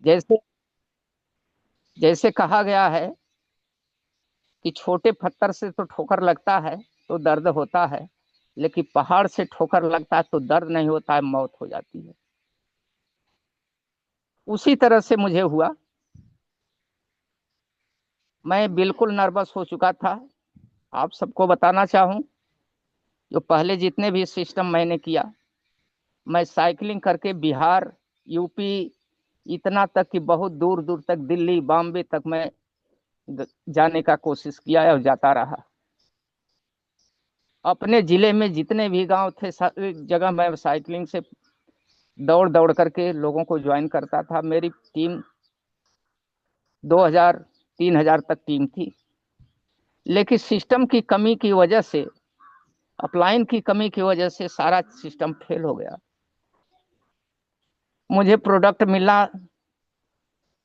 जैसे जैसे कहा गया है कि छोटे पत्थर से तो ठोकर लगता है तो दर्द होता है, लेकिन पहाड़ से ठोकर लगता है तो दर्द नहीं होता है, मौत हो जाती है। उसी तरह से मुझे हुआ। मैं बिल्कुल नर्वस हो चुका था। आप सबको बताना चाहूं, जो पहले जितने भी सिस्टम मैंने किया, मैं साइकिलिंग करके बिहार, यूपी, इतना तक कि बहुत दूर दूर तक दिल्ली, बॉम्बे तक मैं जाने का कोशिश किया और जाता रहा। अपने जिले में जितने भी गांव थे, सारी जगह मैं साइकिलिंग से दौड़ दौड़ करके लोगों को ज्वाइन करता था। मेरी टीम 2000 3000 तक टीम थी। लेकिन सिस्टम की कमी की वजह से, अपलाइन की कमी की वजह से सारा सिस्टम फेल हो गया। मुझे प्रोडक्ट मिलना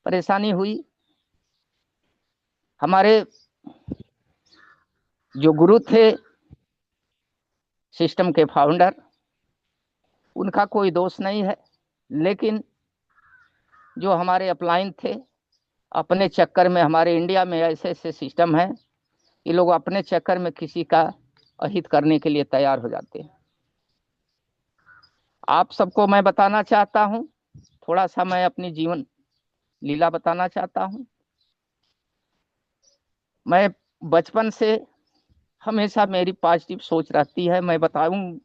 परेशानी हुई। हमारे जो गुरु थे, सिस्टम के फाउंडर, उनका कोई दोष नहीं है। लेकिन जो हमारे अपलाइन थे, अपने चक्कर में, हमारे इंडिया में ऐसे ऐसे सिस्टम है, ये लोग अपने चक्कर में किसी का अहित करने के लिए तैयार हो जाते हैं। आप सबको मैं बताना चाहता हूं, थोड़ा सा मैं अपनी जीवन लीला बताना चाहता हूं। मैं बचपन से हमेशा मेरी पॉजिटिव सोच रहती है। मैं बताऊं,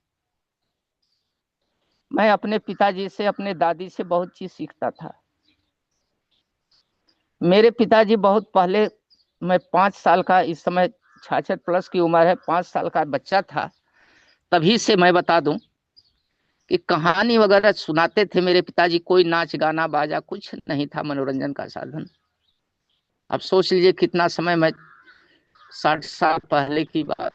मैं अपने पिताजी से, अपने दादी से बहुत चीज सीखता था। मेरे पिताजी बहुत पहले, मैं 5 साल का, इस समय 66 प्लस की उम्र है, 5 साल का बच्चा था, तभी से मैं बता दूं कि कहानी वगैरह सुनाते थे मेरे पिताजी। कोई नाच गाना बाजा कुछ नहीं था मनोरंजन का साधन। अब सोच लीजिए कितना समय, मैं 60 साल पहले की बात।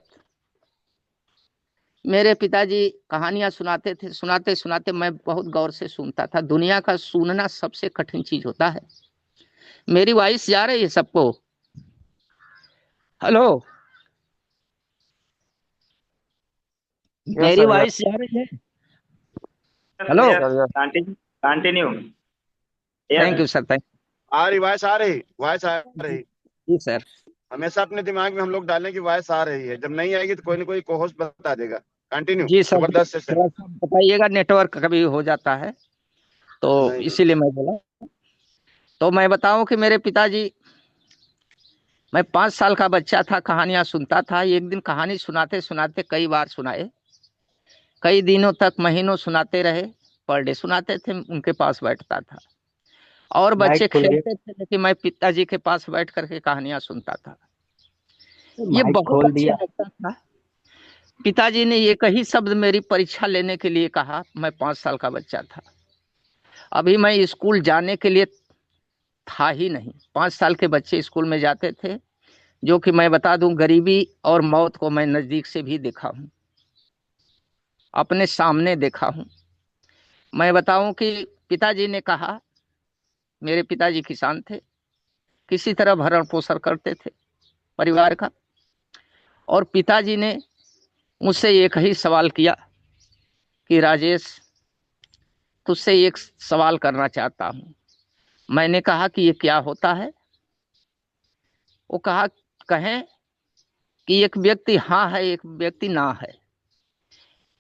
मेरे पिताजी कहानियां सुनाते थे, सुनाते सुनाते मैं बहुत गौर से सुनता था। दुनिया का सुनना सबसे कठिन चीज होता है। मेरी वॉइस जा रही है सबको? हेलो, यस मेरी सर, वॉइस यस जा रही है? Hello. Yes yes, sir, yes. Continue continue. Thank yes. You sir, thank आ रही वॉइस, आ रही वॉइस आ यू रही। जी सर। हमेशा अपने दिमाग में हम लोग डालें कि वॉइस आ रही है। जब नहीं आएगी तो कोई ना कोई को होस्ट बता देगा। कंटिन्यू, जी सर, जबरदस्त सेशन। थोड़ा सा बताइएगा, नेटवर्क कभी हो जाता है तो नहीं नहीं। इसीलिए मैं बोला। तो मैं बताऊं कि मेरे पिताजी, मैं 5 साल का बच्चा था, कहानियां सुनता था। एक दिन कहानी सुनाते सुनाते कई बार सुनाए, कई दिनों तक, महीनों सुनाते रहे। पर डे सुनाते थे, उनके पास बैठता था और बच्चे माइक खोलिए। खेलते थे, लेकिन मैं पिताजी के पास बैठ करके कहानियां सुनता था। ये माइक बहुत खोल अच्छा दिया। लगता था। पिताजी ने एक ही शब्द मेरी परीक्षा लेने के लिए कहा। मैं 5 साल का बच्चा था, अभी मैं स्कूल जाने के लिए था ही नहीं। 5 साल के बच्चे स्कूल में जाते थे, जो कि मैं बता दूं, गरीबी और मौत को मैं नजदीक से भी देखा हूं, अपने सामने देखा हूं। मैं बताऊं कि पिताजी ने कहा, मेरे पिताजी किसान थे, किसी तरह भरण पोषण करते थे परिवार का। और पिताजी ने मुझसे एक ही सवाल किया कि राजेश, तुझसे एक सवाल करना चाहता हूं। मैंने कहा कि ये क्या होता है? वो कहा, कहें कि एक व्यक्ति हाँ है, एक व्यक्ति ना है।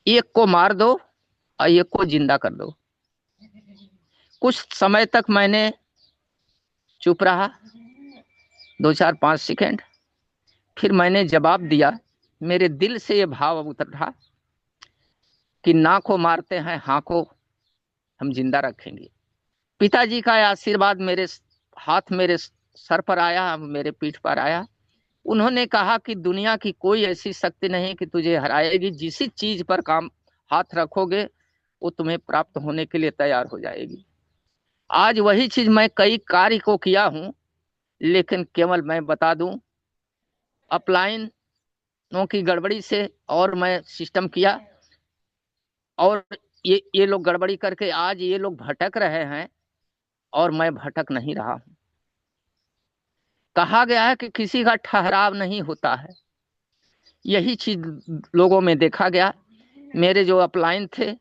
एक को मार दो और एक को जिंदा कर दो। कुछ समय तक मैंने चुप रहा, 2 4 5 सेकंड। फिर मैंने जवाब दिया। मेरे दिल से ये भाव उतरा कि ना को मारते हैं, हाँ को हम जिंदा रखेंगे। पिताजी का आशीर्वाद मेरे हाथ, मेरे सर पर आया, मेरे पीठ पर आया। उन्होंने कहा कि दुनिया की कोई ऐसी शक्ति नहीं कि तुझे हराएगी। जिस चीज पर काम हाथ रखोगे वो तुम्हें प्राप्त होने के लिए तैयार हो जाएगी। आज वही चीज मैं कई कार्य को किया हूं, लेकिन केवल मैं बता दूं, अपलाइनों की गड़बड़ी से, और मैं सिस्टम किया, और ये लोग गड़बड़ी करके आज ये लोग भटक रहे हैं, और मैं भटक नहीं रहा हूं। कहा गया है कि किसी का ठहराव नहीं होता है, यही चीज लोगों में देखा गया। मेरे जो अपलाइन थे,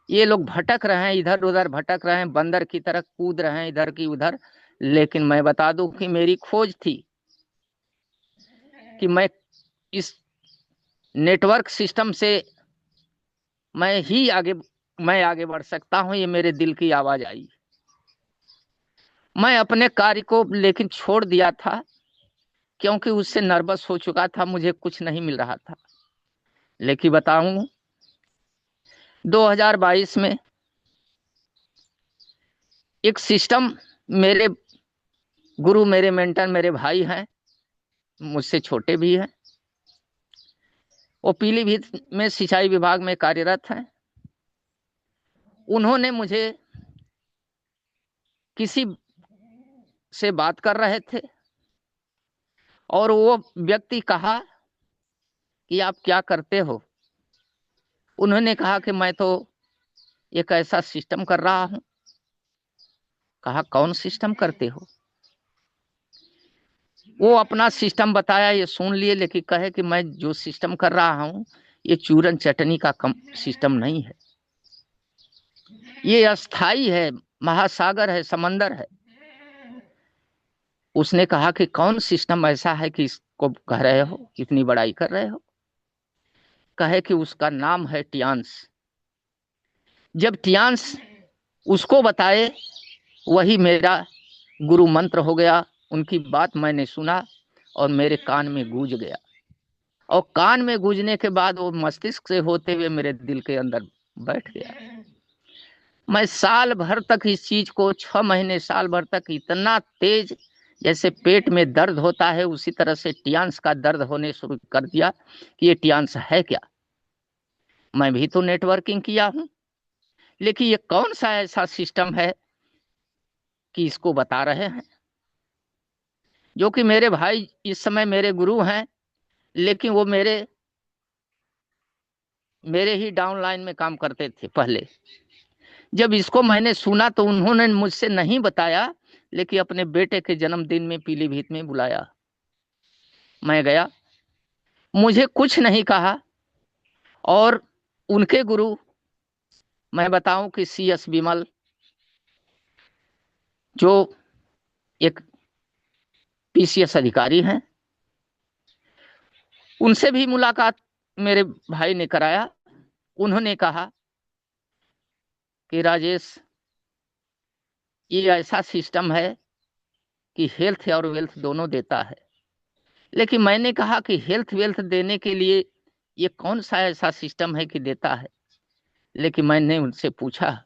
ये लोग भटक रहे हैं, इधर उधर भटक रहे हैं, बंदर की तरह कूद रहे हैं इधर की उधर। लेकिन मैं बता दूं कि मेरी खोज थी कि मैं इस नेटवर्क सिस्टम से मैं ही आगे मैं आगे बढ़ सकता हूं। ये मेरे दिल की आवाज आई। मैं अपने कार्य को लेकिन छोड़ दिया था, क्योंकि उससे नर्वस हो चुका था, मुझे कुछ नहीं मिल रहा था। लेकिन बताऊं, 2022 में एक सिस्टम, मेरे गुरु, मेरे मेंटर, मेरे भाई हैं, मुझसे छोटे भी हैं, वो पीलीभीत में सिंचाई विभाग में कार्यरत हैं। उन्होंने मुझे किसी से बात कर रहे थे और वो व्यक्ति कहा कि आप क्या करते हो। उन्होंने कहा कि मैं तो एक ऐसा सिस्टम कर रहा हूं। कहा कौन सिस्टम करते हो। वो अपना सिस्टम बताया, ये सुन लिए, लेकिन कहे कि मैं जो सिस्टम कर रहा हूं ये चूरन चटनी का कम सिस्टम नहीं है, ये अस्थाई है, महासागर है, समंदर है। उसने कहा कि कौन सिस्टम ऐसा है कि इसको कह रहे हो, कितनी बड़ाई कर रहे हो। कहे कि उसका नाम है टियांस। जब टियांस उसको बताए, वही मेरा गुरु मंत्र हो गया। उनकी बात मैंने सुना और मेरे कान में गूंज गया, और कान में गूंजने के बाद वो मस्तिष्क से होते हुए मेरे दिल के अंदर बैठ गया। मैं साल भर तक इस चीज को, 6 महीने साल भर तक इतना तेज, जैसे पेट में दर्द होता है उसी तरह से टियांस का दर्द होने शुरू कर दिया कि ये टियांस है क्या। मैं भी तो नेटवर्किंग किया हूं, लेकिन ये कौन सा ऐसा सिस्टम है कि इसको बता रहे हैं। जो कि मेरे भाई इस समय मेरे गुरु हैं, लेकिन वो मेरे मेरे ही डाउनलाइन में काम करते थे पहले। जब इसको मैंने सुना तो उन्होंने मुझसे नहीं बताया, लेकिन अपने बेटे के जन्मदिन में पीलीभीत में बुलाया। मैं गया, मुझे कुछ नहीं कहा। और उनके गुरु, मैं बताऊं कि CS विमल, जो एक PCS अधिकारी हैं, उनसे भी मुलाकात मेरे भाई ने कराया। उन्होंने कहा कि राजेश, ये ऐसा सिस्टम है कि हेल्थ और वेल्थ दोनों देता है। लेकिन मैंने कहा कि हेल्थ वेल्थ देने के लिए ये कौन सा ऐसा सिस्टम है कि देता है। लेकिन मैंने उनसे पूछा,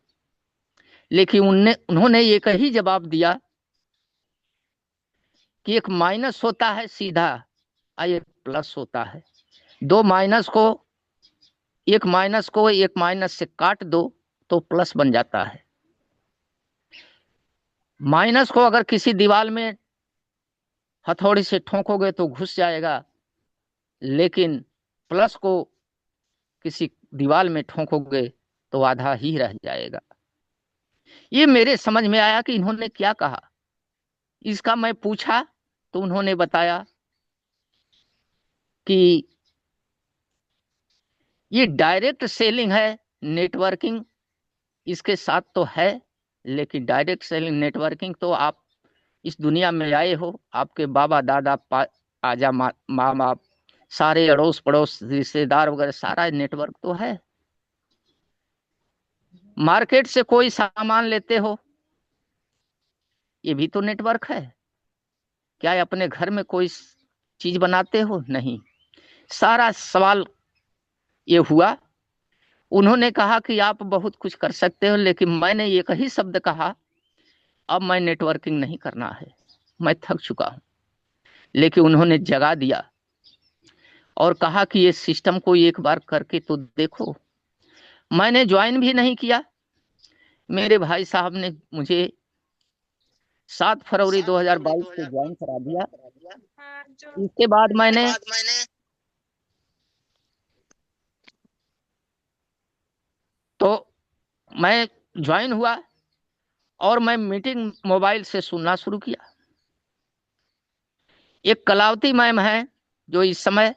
लेकिन उन्होंने एक ही जवाब दिया कि एक माइनस होता है सीधा और एक प्लस होता है। दो माइनस को एक माइनस से काट दो तो प्लस बन जाता है। माइनस को अगर किसी दीवार में हथौड़ी से ठोकोगे तो घुस जाएगा, लेकिन प्लस को किसी दीवार में ठोकोगे तो आधा ही रह जाएगा। ये मेरे समझ में आया कि इन्होंने क्या कहा। इसका मैं पूछा तो उन्होंने बताया कि ये डायरेक्ट सेलिंग है, नेटवर्किंग इसके साथ तो है। लेकिन डायरेक्ट सेलिंग नेटवर्किंग तो आप इस दुनिया में आए हो, आपके बाबा दादा आजा माँ बाप, सारे अड़ोस पड़ोस रिश्तेदार वगैरह, सारा नेटवर्क तो है। मार्केट से कोई सामान लेते हो, ये भी तो नेटवर्क है। क्या अपने घर में कोई चीज बनाते हो, नहीं। सारा सवाल ये हुआ। उन्होंने कहा कि आप बहुत कुछ कर सकते हो, लेकिन मैंने एक ही शब्द कहा, अब मैं नेटवर्किंग नहीं करना है, मैं थक चुका हूं। लेकिन उन्होंने जगा दिया और कहा कि ये सिस्टम को एक बार करके तो देखो। मैंने ज्वाइन भी नहीं किया। मेरे भाई साहब ने मुझे 7 फरवरी 2022 को ज्वाइन करा दिया। इसके बाद मैंने तो मैं ज्वाइन हुआ और मैं मीटिंग मोबाइल से सुनना शुरू किया। एक कलावती मैम है जो इस समय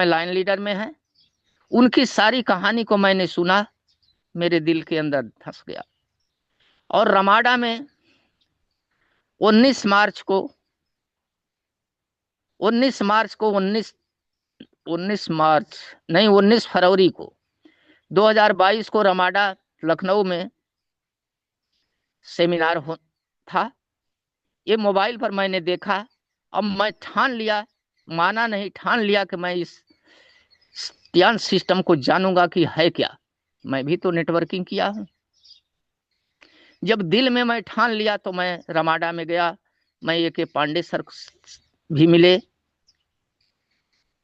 लाइन लीडर में है। उनकी सारी कहानी को मैंने सुना, मेरे दिल के अंदर धंस गया। और रमाडा में 19 मार्च को 19 मार्च को 19 19 मार्च नहीं 19 फरवरी को 2022 को रमाडा लखनऊ में सेमिनार था। ये मोबाइल पर मैंने देखा। अब मैं ठान लिया, माना नहीं, ठान लिया कि मैं इस ध्यान सिस्टम को जानूंगा कि है क्या। मैं भी तो नेटवर्किंग किया हूं। जब दिल में मैं ठान लिया तो मैं रमाडा में गया। मैं ए के पांडे सर भी मिले,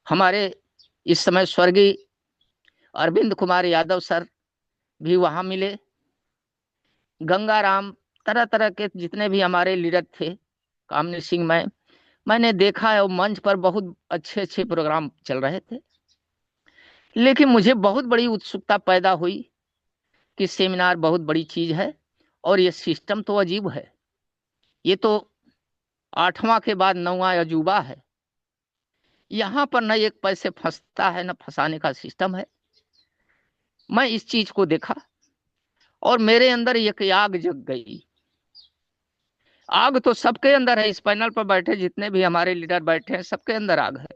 हमारे इस समय स्वर्गीय अरविंद कुमार यादव सर भी वहां मिले, गंगाराम, तरह तरह के जितने भी हमारे लीडर थे, कामनी सिंह। मैंने देखा है वो मंच पर बहुत अच्छे अच्छे प्रोग्राम चल रहे थे। लेकिन मुझे बहुत बड़ी उत्सुकता पैदा हुई कि सेमिनार बहुत बड़ी चीज है और ये सिस्टम तो अजीब है। ये तो 8वां के बाद 9वां अजूबा है। यहाँ पर न एक पैसे फंसता है न फंसाने का सिस्टम है। मैं इस चीज को देखा और मेरे अंदर एक आग जग गई। आग तो सबके अंदर है, इस पैनल पर बैठे जितने भी हमारे लीडर बैठे हैं सबके अंदर आग है।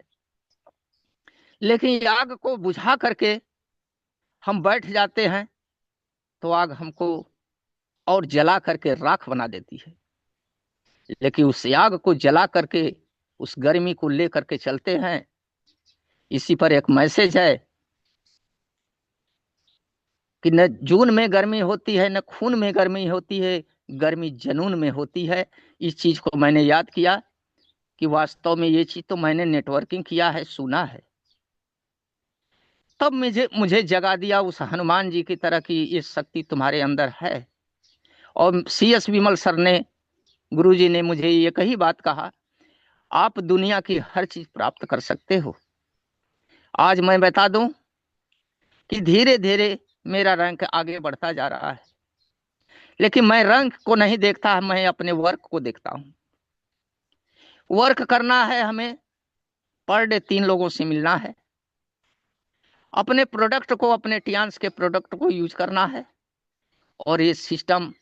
लेकिन ये आग को बुझा करके हम बैठ जाते हैं तो आग हमको और जला करके राख बना देती है। लेकिन उस आग को जला करके उस गर्मी को ले करके चलते हैं। इसी पर एक मैसेज है कि न जून में गर्मी होती है, न खून में गर्मी होती है, गर्मी जनून में होती है। इस चीज को मैंने याद किया कि वास्तव में ये चीज तो मैंने नेटवर्किंग किया है, सुना है। तब मुझे जगा दिया उस हनुमान जी की तरह की ये शक्ति तुम्हारे अंदर है। और CS विमल सर ने, गुरु जी ने मुझे ये कही बात कहा, आप दुनिया की हर चीज प्राप्त कर सकते हो। आज मैं बता दूं कि धीरे धीरे मेरा रैंक आगे बढ़ता जा रहा है। लेकिन मैं रैंक को नहीं देखता, मैं अपने वर्क को देखता हूं। वर्क करना है हमें, पर डे 3 लोगों से मिलना है, अपने प्रोडक्ट को, अपने टियान्स के प्रोडक्ट को यूज करना है। और ये सिस्टम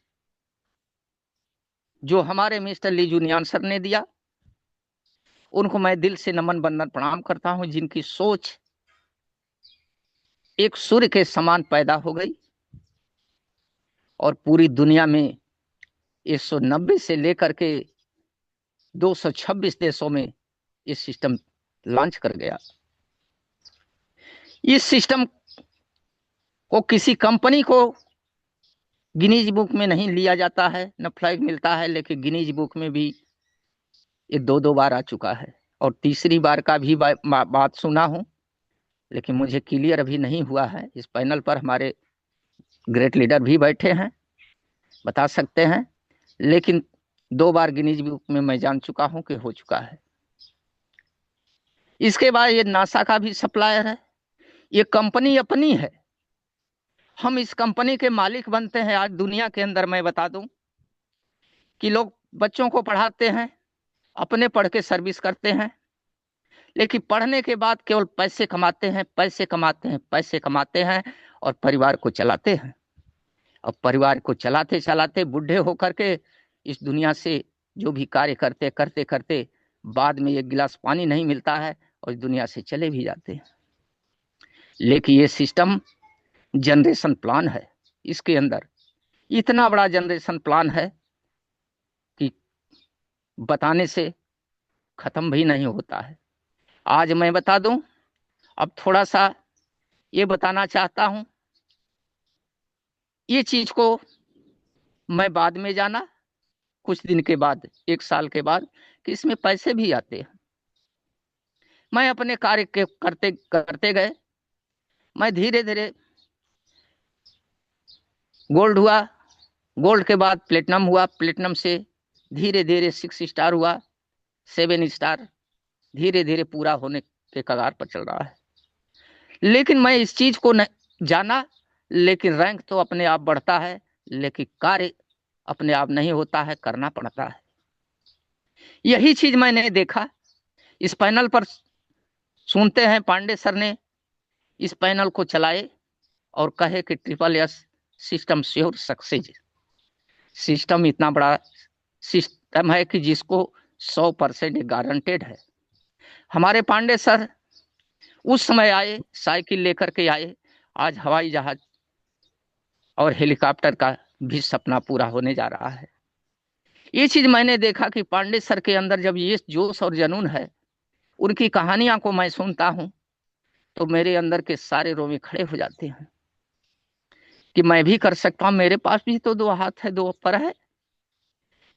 जो हमारे मिस्टर ली जूनियन सर ने दिया, उनको मैं दिल से नमन बंदन प्रणाम करता हूं, जिनकी सोच एक सूर्य के समान पैदा हो गई और पूरी दुनिया में 190 से लेकर के 226 देशों में ये सिस्टम लॉन्च कर गया। इस सिस्टम को किसी कंपनी को गिनीज बुक में नहीं लिया जाता है, न फ्लैग मिलता है, लेकिन गिनीज बुक में भी ये 2 बार आ चुका है। और तीसरी बार का भी बात सुना हूं, लेकिन मुझे क्लियर अभी नहीं हुआ है। इस पैनल पर हमारे ग्रेट लीडर भी बैठे हैं, बता सकते हैं। लेकिन 2 बार गिनीज बुक में मैं जान चुका हूं कि हो चुका है। इसके बाद ये नासा का भी सप्लायर है, ये कंपनी अपनी है। हम इस कंपनी के मालिक बनते हैं। आज दुनिया के अंदर मैं बता दूं कि लोग बच्चों को पढ़ाते हैं, अपने पढ़ के सर्विस करते हैं, लेकिन पढ़ने के बाद केवल पैसे कमाते हैं, पैसे कमाते हैं, पैसे कमाते हैं और परिवार को चलाते हैं। अब परिवार को चलाते चलाते बूढ़े होकर के इस दुनिया से जो भी कार्य करते करते करते बाद में 1 गिलास पानी नहीं मिलता है और इस दुनिया से चले भी जाते हैं। लेकिन ये सिस्टम जनरेशन प्लान है, इसके अंदर इतना बड़ा जनरेशन प्लान है कि बताने से खत्म भी नहीं होता है। आज मैं बता दूं, अब थोड़ा सा ये बताना चाहता हूं। ये चीज को मैं बाद में जाना, कुछ दिन के बाद, 1 साल के बाद, कि इसमें पैसे भी आते हैं। मैं अपने कार्य के करते करते गए, मैं धीरे धीरे गोल्ड हुआ, गोल्ड के बाद प्लेटिनम हुआ, प्लेटिनम से धीरे धीरे 6 स्टार हुआ, 7 स्टार, धीरे धीरे पूरा होने के कगार पर चल रहा है। लेकिन मैं इस चीज को जाना, लेकिन रैंक तो अपने आप बढ़ता है, लेकिन कार्य अपने आप नहीं होता है, करना पड़ता है। यही चीज मैंने देखा। इस पैनल पर सुनते हैं पांडे सर ने इस पैनल को चलाए और कहे कि triple S system sure success. System इतना बड़ा सिस्टम है कि जिसको 100% गारंटेड है। हमारे पांडे सर उस समय आए, साइकिल लेकर के आए। आज हवाई जहाज और हेलीकॉप्टर का भी सपना पूरा होने जा रहा है। ये चीज मैंने देखा कि पांडे सर के अंदर जब ये जोश और जुनून है, उनकी कहानियां को मैं सुनता हूं तो मेरे अंदर के सारे रोमे खड़े हो जाते हैं कि मैं भी कर सकता हूं। मेरे पास भी तो 2 हाथ है, 2 पैर है,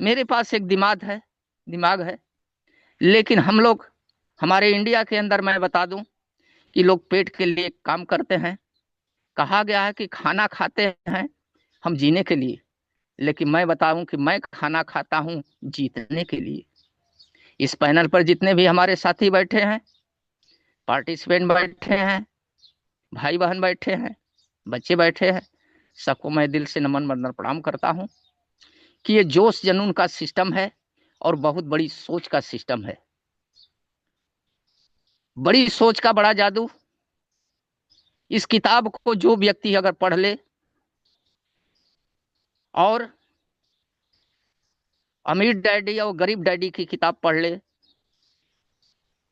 मेरे पास एक दिमाग है। लेकिन हम लोग, हमारे इंडिया के अंदर मैं बता दूं कि लोग पेट के लिए काम करते हैं। कहा गया है कि खाना खाते हैं हम जीने के लिए, लेकिन मैं बताऊं कि मैं खाना खाता हूं जीतने के लिए। इस पैनल पर जितने भी हमारे साथी बैठे हैं, पार्टिसिपेंट बैठे हैं, भाई बहन बैठे हैं, बच्चे बैठे हैं, सबको मैं दिल से नमन वंदन प्रणाम करता हूं कि ये जोश जुनून का सिस्टम है और बहुत बड़ी सोच का सिस्टम है। बड़ी सोच का बड़ा जादू। इस किताब को जो व्यक्ति अगर पढ़ ले, और अमीर डैडी और गरीब डैडी की किताब पढ़ ले,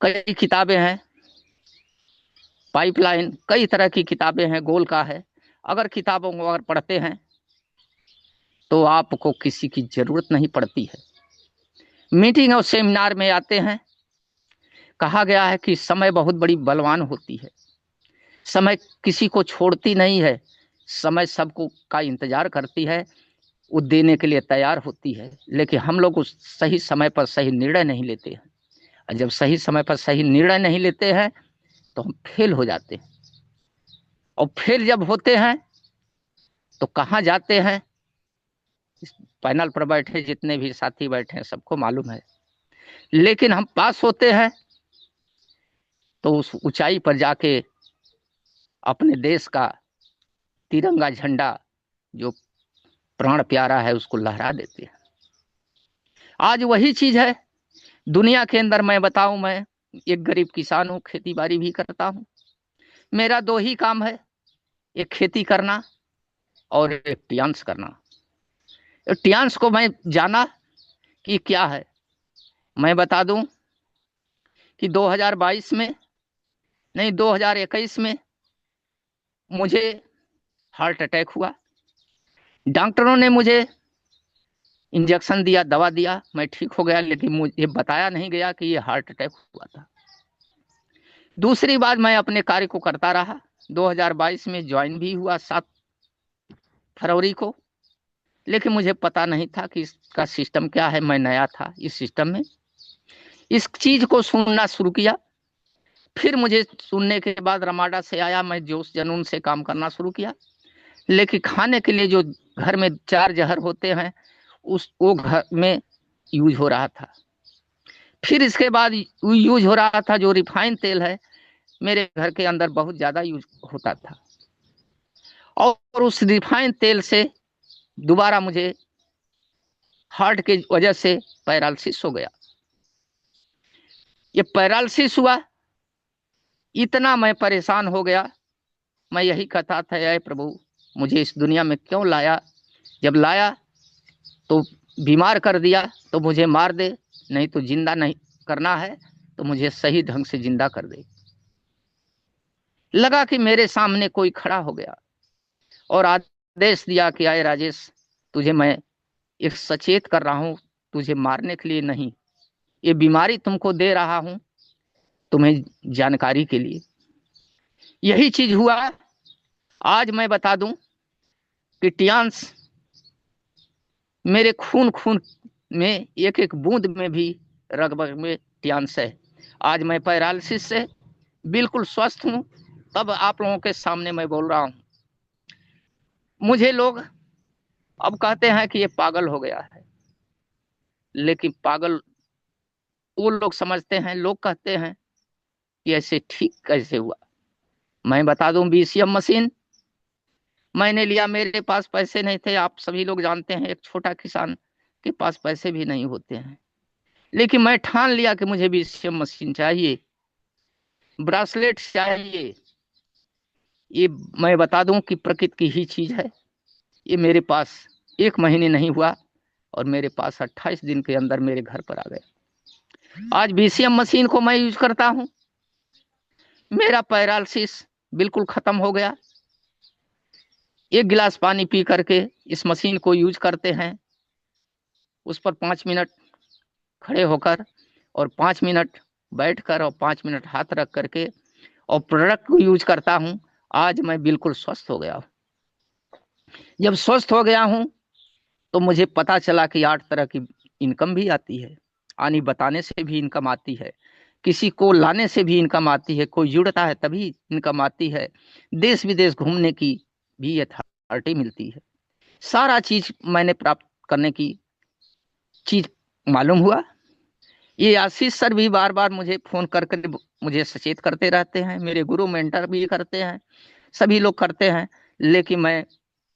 कई किताबें हैं, पाइपलाइन, कई तरह की किताबें हैं, गोल का है। अगर किताबों को अगर पढ़ते हैं तो आपको किसी की जरूरत नहीं पड़ती है। मीटिंग और सेमिनार में आते हैं, कहा गया है कि समय बहुत बड़ी बलवान होती है। समय किसी को छोड़ती नहीं है, समय सबको का इंतजार करती है, वो देने के लिए तैयार होती है। लेकिन हम लोग उस सही समय पर सही निर्णय नहीं लेते हैं, और जब सही समय पर सही निर्णय नहीं लेते हैं तो हम फेल हो जाते हैं। और फेल जब होते हैं तो कहाँ जाते हैं? इस पैनल पर बैठे जितने भी साथी बैठे हैं सबको मालूम है। लेकिन हम पास होते हैं तो उस ऊंचाई पर जाके अपने देश का तिरंगा झंडा जो प्राण प्यारा है उसको लहरा देते हैं। आज वही चीज है दुनिया के अंदर। मैं बताऊं, मैं एक गरीब किसान हूं, खेती बाड़ी भी करता हूं। मेरा 2 ही काम है, एक खेती करना और एक टियांस करना। टियांस को मैं जाना कि क्या है, मैं बता दूं कि 2022 में नहीं, 2021 में मुझे हार्ट अटैक हुआ। डॉक्टरों ने मुझे इंजेक्शन दिया, दवा दिया, मैं ठीक हो गया, लेकिन मुझे बताया नहीं गया कि ये हार्ट अटैक हुआ था। दूसरी बात, मैं अपने कार्य को करता रहा। 2022 में ज्वाइन भी हुआ 7 फरवरी को, लेकिन मुझे पता नहीं था कि इसका सिस्टम क्या है। मैं नया था इस सिस्टम में। इस चीज को सुनना शुरू किया, फिर मुझे सुनने के बाद रमाडा से आया, मैं जोश जुनून से काम करना शुरू किया। लेकिन खाने के लिए जो घर में 4 जहर होते हैं उस वो घर में यूज हो रहा था। फिर इसके बाद यूज हो रहा था जो रिफाइंड तेल है, मेरे घर के अंदर बहुत ज्यादा यूज होता था। और उस रिफाइंड तेल से दोबारा मुझे हार्ट की वजह से पैरालिसिस हो गया। ये पैरालिसिस हुआ, इतना मैं परेशान हो गया। मैं यही कहता था, ऐ प्रभु मुझे इस दुनिया में क्यों लाया? जब लाया तो बीमार कर दिया तो मुझे मार दे, नहीं तो जिंदा नहीं करना है तो मुझे सही ढंग से जिंदा कर दे। लगा कि मेरे सामने कोई खड़ा हो गया और आदेश दिया कि आए राजेश, तुझे मैं एक सचेत कर रहा हूं, तुझे मारने के लिए नहीं, ये बीमारी तुमको दे रहा हूं तुम्हें जानकारी के लिए। यही चीज हुआ। आज मैं बता दूं कि टियांस मेरे खून खून में, एक एक बूंद में भी, रग रग में टियांस है। आज मैं पैरालिसिस से बिल्कुल स्वस्थ हूं, तब आप लोगों के सामने मैं बोल रहा हूं। मुझे लोग अब कहते हैं कि ये पागल हो गया है, लेकिन पागल वो लोग समझते हैं, लोग कहते हैं कि ऐसे ठीक कैसे हुआ। मैं बता दूं, बीसीएम मशीन मैंने लिया, मेरे पास पैसे नहीं थे। आप सभी लोग जानते हैं एक छोटा किसान के पास पैसे भी नहीं होते हैं, लेकिन मैं ठान लिया कि मुझे बीसीएम मशीन चाहिए, ब्रासलेट चाहिए, ये मैं बता दूं कि प्रकृति की ही चीज है। ये मेरे पास 1 महीने नहीं हुआ और मेरे पास 28 दिन के अंदर मेरे घर पर आ गए। आज बीसीएम मशीन को मैं यूज करता हूं, मेरा पैरालिसिस बिल्कुल खत्म हो गया। 1 गिलास पानी पी करके इस मशीन को यूज करते हैं, उस पर 5 मिनट खड़े होकर और 5 मिनट बैठकर और 5 मिनट हाथ रख करके और प्रोडक्ट को यूज करता हूं। आज मैं बिल्कुल स्वस्थ हो गया हूं। जब स्वस्थ हो गया हूं तो मुझे पता चला कि 8 तरह की इनकम भी आती है। आनी बताने से भी इनकम आती है, किसी को लाने से भी इनकम आती है, कोई जुड़ता है तभी इनकम आती है, देश विदेश घूमने की भी अथॉरिटी मिलती है। सारा चीज मैंने प्राप्त करने की चीज मालूम हुआ। ये आशीष सर भी बार बार मुझे फोन करके मुझे सचेत करते रहते हैं, मेरे गुरु मेंटर भी करते हैं, सभी लोग करते हैं। लेकिन मैं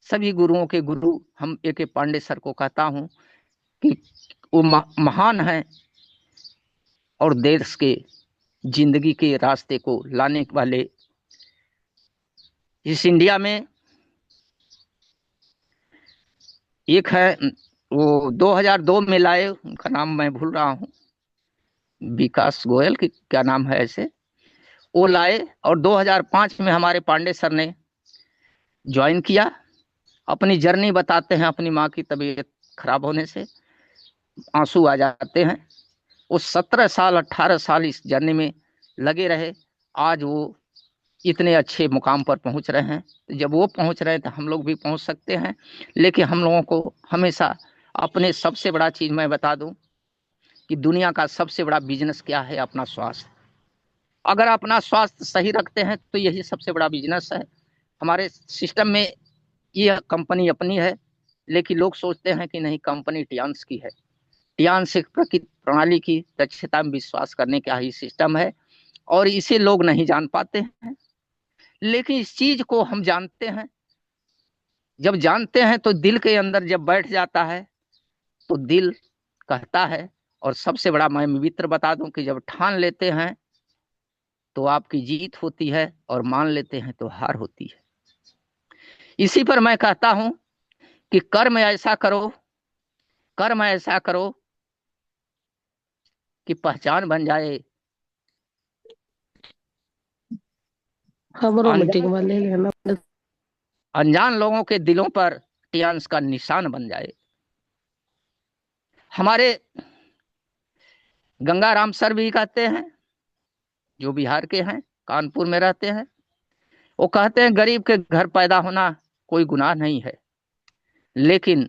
सभी गुरुओं के गुरु हम A.K. पांडे सर को कहता हूं कि वो महान है और देश के जिंदगी के रास्ते को लाने वाले। इस इंडिया में एक है, वो 2002 में लाए, उनका नाम मैं भूल रहा हूँ, विकास गोयल की क्या नाम है ऐसे, वो लाए और 2005 में हमारे पांडे सर ने ज्वाइन किया। अपनी जर्नी बताते हैं, अपनी माँ की तबीयत खराब होने से आंसू आ जाते हैं। वो 17 साल 18 साल इस जर्नी में लगे रहे, आज वो इतने अच्छे मुकाम पर पहुंच रहे हैं। तो जब वो पहुंच रहे हैं तो हम लोग भी पहुंच सकते हैं। लेकिन हम लोगों को हमेशा अपने सबसे बड़ा चीज मैं बता दूं कि दुनिया का सबसे बड़ा बिजनेस क्या है? अपना स्वास्थ्य। अगर अपना स्वास्थ्य सही रखते हैं तो यही सबसे बड़ा बिजनेस है। हमारे सिस्टम में ये कंपनी अपनी है, लेकिन लोग सोचते हैं कि नहीं, कंपनी टियांस की है। टियांस एक प्रकृति प्रणाली की दक्षता में विश्वास करने का ही सिस्टम है और इसे लोग नहीं जान पाते हैं। लेकिन इस चीज को हम जानते हैं। जब जानते हैं तो दिल के अंदर जब बैठ जाता है तो दिल कहता है। और सबसे बड़ा मैं मित्र बता दूं कि जब ठान लेते हैं तो आपकी जीत होती है और मान लेते हैं तो हार होती है। इसी पर मैं कहता हूं कि कर्म ऐसा करो, कर्म ऐसा करो कि पहचान बन जाए। खबरों में टिक अनजान वाले लेना अनजान लोगों के दिलों पर टियांस का निशान बन जाए। हमारे गंगाराम सर भी कहते हैं, जो बिहार के हैं, कानपुर में रहते हैं। वो कहते हैं गरीब के घर पैदा होना कोई गुनाह नहीं है, लेकिन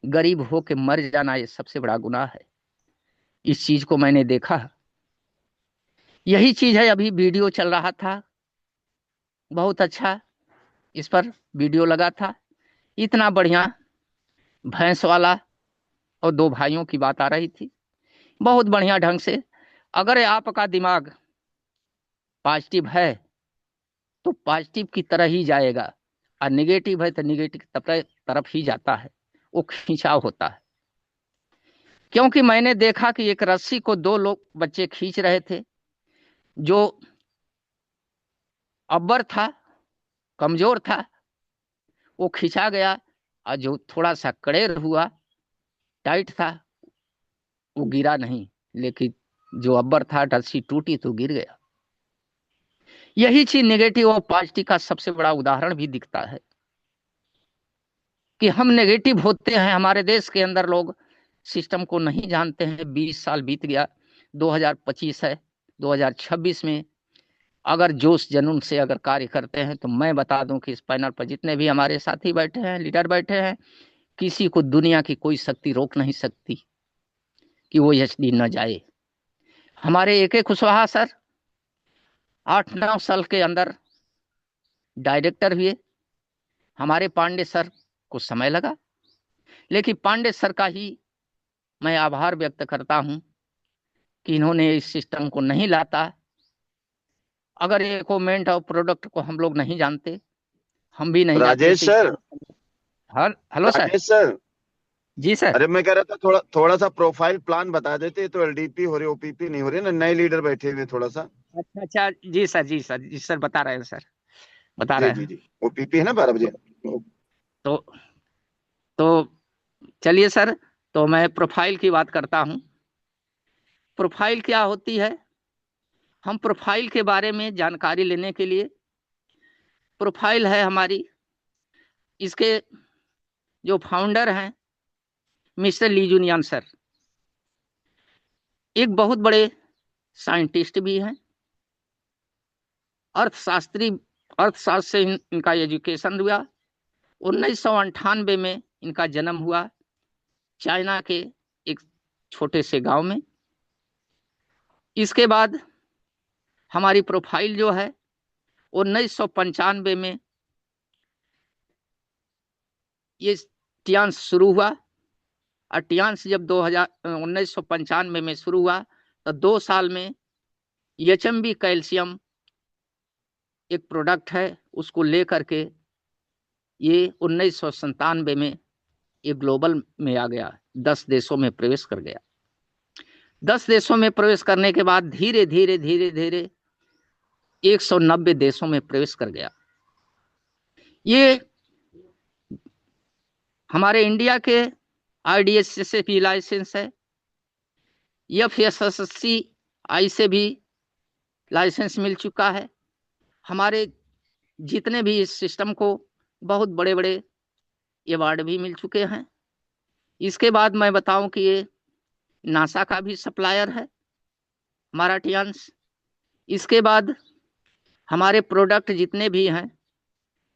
गरीब हो के मर जाना ये सबसे बड़ा गुनाह है। इस चीज को मैंने देखा। यही चीज है, अभी वीडियो चल रहा था, बहुत अच्छा इस पर वीडियो लगा था, इतना बढ़िया भैंस वाला और 2 भाइयों की बात आ रही थी, बहुत बढ़िया ढंग से। अगर आपका दिमाग पॉजिटिव है तो पॉजिटिव की तरह ही जाएगा, और निगेटिव है तो निगेटिव की तरफ ही जाता है, वो खिंचाव होता है। क्योंकि मैंने देखा कि एक रस्सी को 2 लोग बच्चे खींच रहे थे, जो अब्बर था, कमजोर था, वो खींचा गया, और जो थोड़ा सा कड़ेर हुआ, टाइट था, वो गिरा नहीं, लेकिन जो अब्बर था रस्सी टूटी तो गिर गया। यही चीज नेगेटिव और पॉजिटिव का सबसे बड़ा उदाहरण भी दिखता है कि हम नेगेटिव होते हैं। हमारे देश के अंदर लोग सिस्टम को नहीं जानते हैं। 20 साल बीत गया, 2025 है, 2026 में अगर जोश जुनून से अगर कार्य करते हैं तो मैं बता दूं कि इस पैनल पर जितने भी हमारे साथी बैठे हैं, लीडर बैठे हैं, किसी को दुनिया की कोई शक्ति रोक नहीं सकती कि वो एचडी न जाए। हमारे A.K. कुशवाहा सर 8-9 साल के अंदर डायरेक्टर हुए। हमारे पांडे सर को समय लगा, लेकिन पांडे सर का ही मैं आभार व्यक्त करता हूं कि इन्होंने इस सिस्टम को नहीं लाता। अगर इक्विपमेंट और प्रोडक्ट को हम लोग नहीं जानते, हम भी नहीं जाते राजेश तो sir, hello sir. Rajesh sir, जी सर। अरे मैं कह रहा था थोड़ा थोड़ा सा प्रोफाइल प्लान बता देते तो एलडीपी हो रही ओपीपी नहीं हो रही ना, नए लीडर बैठे हुए थोड़ा सा। अच्छा अच्छा, जी सर, जी सर, जी सर, बता रहे हैं सर। बता जी रहे जी हैं। जी, वो पीपी है ना 12 बजे। तो तो चलिए सर, तो मैं प्रोफाइल की बात करता हूँ। प्रोफाइल क्या होती है? हम प्रोफाइल के बारे में जानकारी लेने के लिए, प्रोफाइल है हमारी, इसके जो फाउंडर हैं मिस्टर ली जूनियन सर, एक बहुत बड़े साइंटिस्ट भी हैं, अर्थशास्त्री, अर्थशास्त्र से इनका एजुकेशन हुआ। 1998 में इनका जन्म हुआ चाइना के एक छोटे से गांव में। इसके बाद हमारी प्रोफाइल जो है 1995 में ये टियांस शुरू हुआ। और टियांस जब 1995 में शुरू हुआ तो 2 साल में एचएमबी कैल्शियम एक प्रोडक्ट है, उसको लेकर के ये 1997 में ये ग्लोबल में आ गया, 10 देशों में प्रवेश कर गया। 10 देशों में प्रवेश करने के बाद धीरे धीरे धीरे धीरे 190 देशों में प्रवेश कर गया। ये हमारे इंडिया के आईडीएस से भी लाइसेंस है, FSSAI से भी लाइसेंस मिल चुका है। हमारे जितने भी इस सिस्टम को बहुत बड़े बड़े अवार्ड भी मिल चुके हैं। इसके बाद मैं बताऊं कि ये नासा का भी सप्लायर है हमारा टियांस। इसके बाद हमारे प्रोडक्ट जितने भी हैं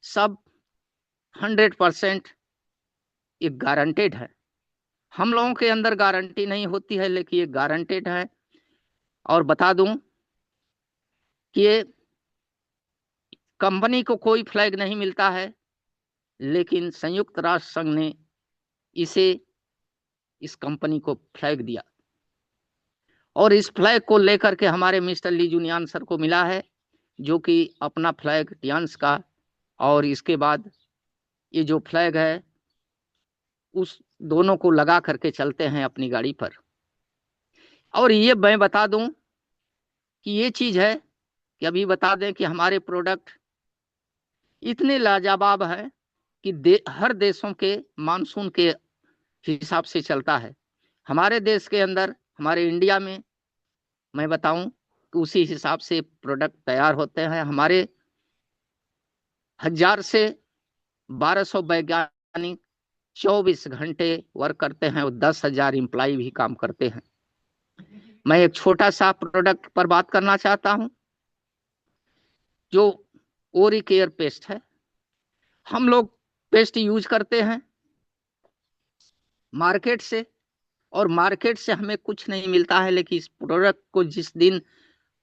सब 100% ये गारंटेड है। हम लोगों के अंदर गारंटी नहीं होती है, लेकिन ये गारंटेड है। और बता दूं कि ये कंपनी को कोई फ्लैग नहीं मिलता है, लेकिन संयुक्त राष्ट्र संघ ने इसे, इस कंपनी को फ्लैग दिया। और इस फ्लैग को लेकर के हमारे मिस्टर ली जूनियन सर को मिला है, जो कि अपना फ्लैग टियांस का, और इसके बाद ये जो फ्लैग है उस दोनों को लगा करके चलते हैं अपनी गाड़ी पर। और ये मैं बता दूं कि ये चीज है कि अभी बता दें कि हमारे प्रोडक्ट इतने लाजवाब हैं कि हर देशों के मानसून के हिसाब से चलता है। हमारे देश के अंदर, हमारे इंडिया में मैं बताऊं कि उसी हिसाब से प्रोडक्ट तैयार होते हैं। हमारे 1000 से 1200 वैज्ञानिक 24 घंटे वर्क करते हैं और 10,000 एम्प्लाई भी काम करते हैं। मैं एक छोटा सा प्रोडक्ट पर बात करना चाहता हूं, जो ओरी केयर पेस्ट है। हम लोग पेस्ट यूज करते हैं मार्केट से, और मार्केट से हमें कुछ नहीं मिलता है, लेकिन इस प्रोडक्ट को जिस दिन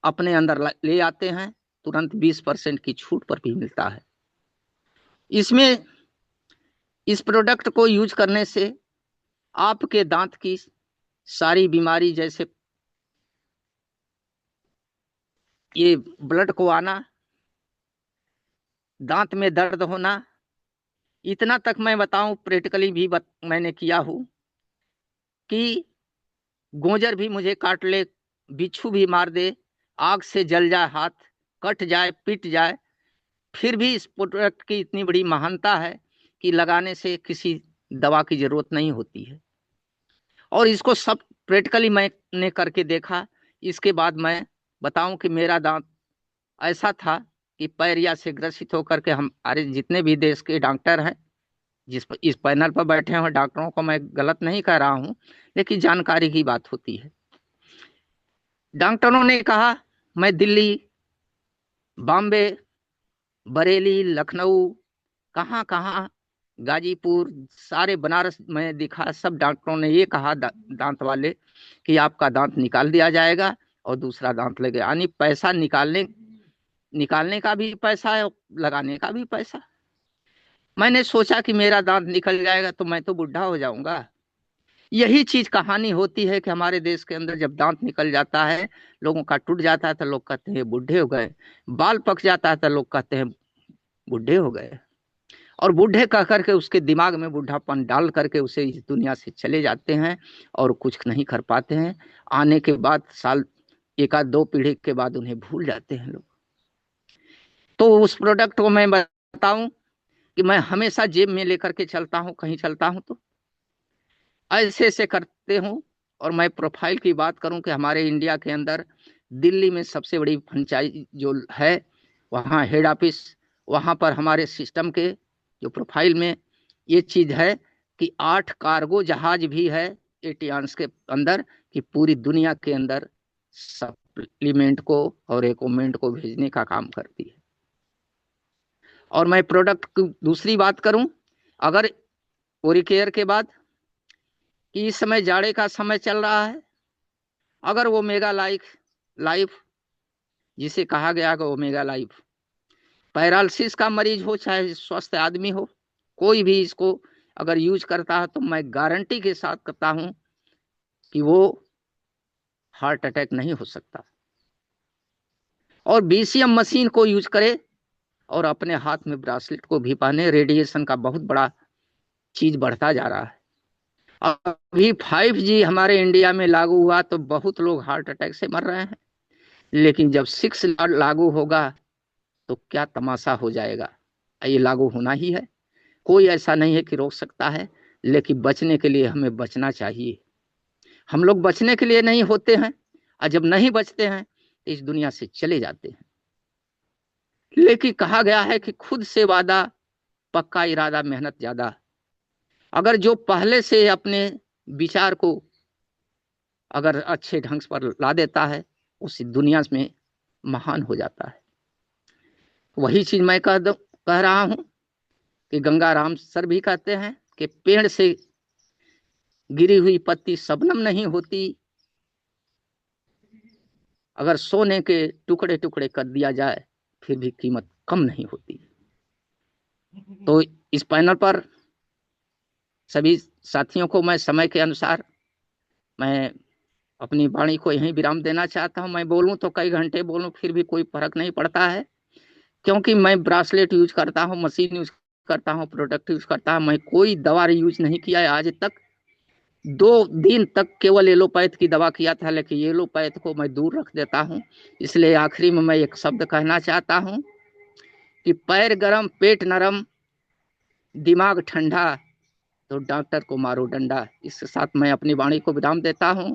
अपने अंदर ले आते हैं तुरंत 20% की छूट पर भी मिलता है। इसमें इस प्रोडक्ट को यूज करने से आपके दांत की सारी बीमारी, जैसे ये ब्लड को आना, दांत में दर्द होना, इतना तक मैं बताऊं प्रैक्टिकली भी मैंने किया हूं कि गोजर भी मुझे काट ले, बिच्छू भी मार दे, आग से जल जाए हाथ, कट जाए, पिट जाए, फिर भी इस प्रोडक्ट की इतनी बड़ी महानता है कि लगाने से किसी दवा की जरूरत नहीं होती है। और इसको सब प्रैक्टिकली मैंने करके देखा। इसके बाद मैं बताऊं कि मेरा दांत ऐसा था कि पैरिया से ग्रसित होकर के, हम अरे जितने भी देश के डॉक्टर हैं, इस पैनल पर बैठे हुए डॉक्टरों को मैं गलत नहीं कह रहा हूं, लेकिन जानकारी की बात होती है। डॉक्टरों ने कहा, मैं दिल्ली, बॉम्बे, बरेली, लखनऊ, कहाँ कहाँ, गाजीपुर, सारे बनारस में दिखा, सब डॉक्टरों ने ये कहा दांत वाले कि आपका दांत निकाल दिया जाएगा और दूसरा दांत लगेगा। यानी पैसा निकालने निकालने का भी पैसा है, लगाने का भी पैसा। मैंने सोचा कि मेरा दांत निकल जाएगा तो मैं तो बुढ़ा हो जाऊंगा। यही चीज कहानी होती है कि हमारे देश के अंदर जब दांत निकल जाता है, लोगों का टूट जाता है तो लोग कहते हैं बूढ़े हो गए, बाल पक जाता है तो लोग कहते हैं बूढ़े हो गए, और बूढ़े कह करके उसके दिमाग में बूढ़ापन डाल करके उसे इस दुनिया से चले जाते हैं और कुछ नहीं कर पाते हैं। आने के बाद साल, 1 आध 2 पीढ़ी के बाद उन्हें भूल जाते हैं लोग। तो उस प्रोडक्ट को मैं बताऊं कि मैं हमेशा जेब में लेकर के चलता हूं, कहीं चलता हूं तो ऐसे ऐसे करते हूं। और मैं प्रोफाइल की बात करूं कि हमारे इंडिया के अंदर दिल्ली में सबसे बड़ी फ्रेंचाइज जो है, वहाँ हेड ऑफिस, वहाँ पर हमारे सिस्टम के जो प्रोफाइल में ये चीज है कि 8 कार्गो जहाज भी है एटियान्स के अंदर, कि पूरी दुनिया के अंदर सप्लीमेंट को और इक्विपमेंट को भेजने का काम करती है। और मैं प्रोडक्ट की दूसरी बात करूं, अगर ओरिकेयर के बाद कि इस समय जाड़े का समय चल रहा है, अगर वो मेगा लाइफ जिसे कहा गया कि ओमेगा लाइफ, पैरालिसिस का मरीज हो चाहे स्वस्थ आदमी हो, कोई भी इसको अगर यूज करता है तो मैं गारंटी के साथ कहता हूं कि वो हार्ट अटैक नहीं हो सकता। और बीसीएम मशीन को यूज करे और अपने हाथ में ब्रासलेट को भी पहने। रेडिएशन का बहुत बड़ा चीज बढ़ता जा रहा है। अभी 5G हमारे इंडिया में लागू हुआ तो बहुत लोग हार्ट अटैक से मर रहे हैं, लेकिन जब 6 लागू होगा तो क्या तमाशा हो जाएगा। ये लागू होना ही है, कोई ऐसा नहीं है कि रोक सकता है, लेकिन बचने के लिए हमें बचना चाहिए। हम लोग बचने के लिए नहीं होते हैं, और जब नहीं बचते हैं तो इस दुनिया से चले जाते हैं। लेकिन कहा गया है कि खुद से वादा, पक्का इरादा, मेहनत ज्यादा। अगर जो पहले से अपने विचार को अगर अच्छे ढंग पर ला देता है, उस दुनिया में महान हो जाता है। वही चीज मैं कह रहा हूं कि गंगाराम सर भी कहते हैं कि पेड़ से गिरी हुई पत्ती शबनम नहीं होती, अगर सोने के टुकड़े टुकड़े कर दिया जाए फिर भी कीमत कम नहीं होती। तो इस पैनल पर सभी साथियों को मैं समय के अनुसार मैं अपनी वाणी को यहीं विराम देना चाहता हूं। मैं बोलूं तो कई घंटे बोलूं, फिर भी कोई फर्क नहीं पड़ता है, क्योंकि मैं ब्रासलेट यूज करता हूं, मशीन यूज करता हूं, प्रोडक्ट यूज करता हूं। मैं कोई दवा यूज नहीं किया है आज तक। 2 दिन तक केवल एलोपैथ की दवा किया था, लेकिन एलोपैथ को मैं दूर रख देता हूं। इसलिए आखिरी में मैं एक शब्द कहना चाहता हूं कि पैर गरम पेट नरम दिमाग ठंडा, तो डॉक्टर को मारो डंडा। इसके साथ मैं अपनी वाणी को विराम देता हूं।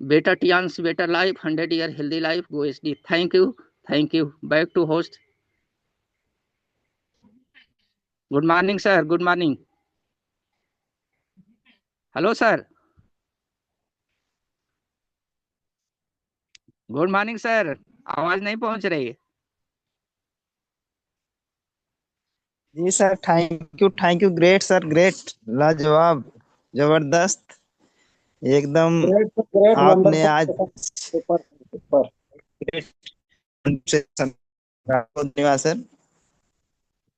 Better Tiens better life, 100 year healthy life, go SD. Thank you, thank you. Back to host. Good morning sir, good morning. Hello sir, good morning sir. आवाज नहीं पहुंच रही। जी sir, thank you, great sir, great, लाजवाब, जबरदस्त, एकदम। Great great आपने आज वंडरफुल। Super super. बहुत धन्यवाद सर।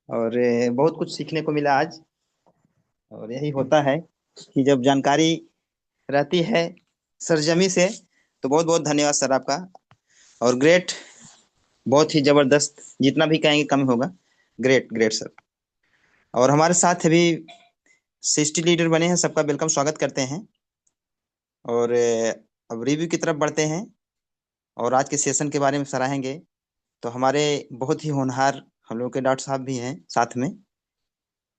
और बहुत कुछ सीखने को मिला आज। और यही होता है कि जब जानकारी रहती है सरजमी से, तो बहुत बहुत धन्यवाद सर आपका। और ग्रेट, बहुत ही जबरदस्त, जितना भी कहेंगे कम होगा। Great great sir. और हमारे साथ अभी 60 लीडर बने हैं, सबका वेलकम, स्वागत करते हैं। और अब रिव्यू की तरफ बढ़ते हैं और आज के सेशन के बारे में सराहेंगे। तो हमारे बहुत ही होनहार हम लोग के डॉक्टर साहब भी हैं साथ में।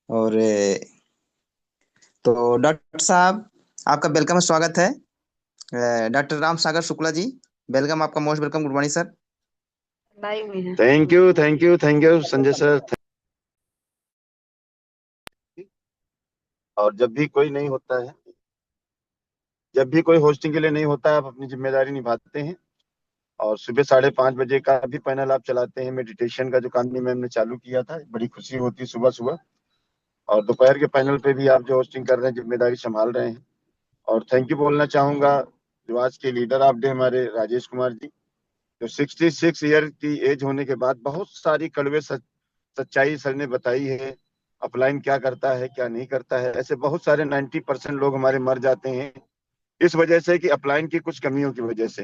और तो डॉक्टर साहब, आपका वेलकम, स्वागत है। डॉक्टर राम सागर शुक्ला जी, वेलकम, आपका most welcome. Good morning sir. Thank you, thank you, thank you Sanjay sir. और जब भी कोई नहीं होता है, जब भी कोई होस्टिंग के लिए नहीं होता है, आप अपनी जिम्मेदारी निभाते हैं। और सुबह 5:30 बजे का भी पैनल आप चलाते हैं, मेडिटेशन का जो कामनी मैम ने चालू किया था, बड़ी खुशी होती है सुबह सुबह। और दोपहर के पैनल पे भी आप जो होस्टिंग कर रहे हैं, जिम्मेदारी संभाल रहे हैं। और थैंक यू बोलना चाहूंगा जो आज के लीडर ऑफ डे हमारे राजेश कुमार जी, जो 66 ईयर की एज होने के बाद बहुत सारी कड़वे सच्चाई सर ने बताई है। अपलाइन क्या करता है, क्या नहीं करता है। ऐसे बहुत सारे 90% लोग हमारे मर जाते हैं इस वजह से कि अपलाइन की कुछ कमियों की वजह से।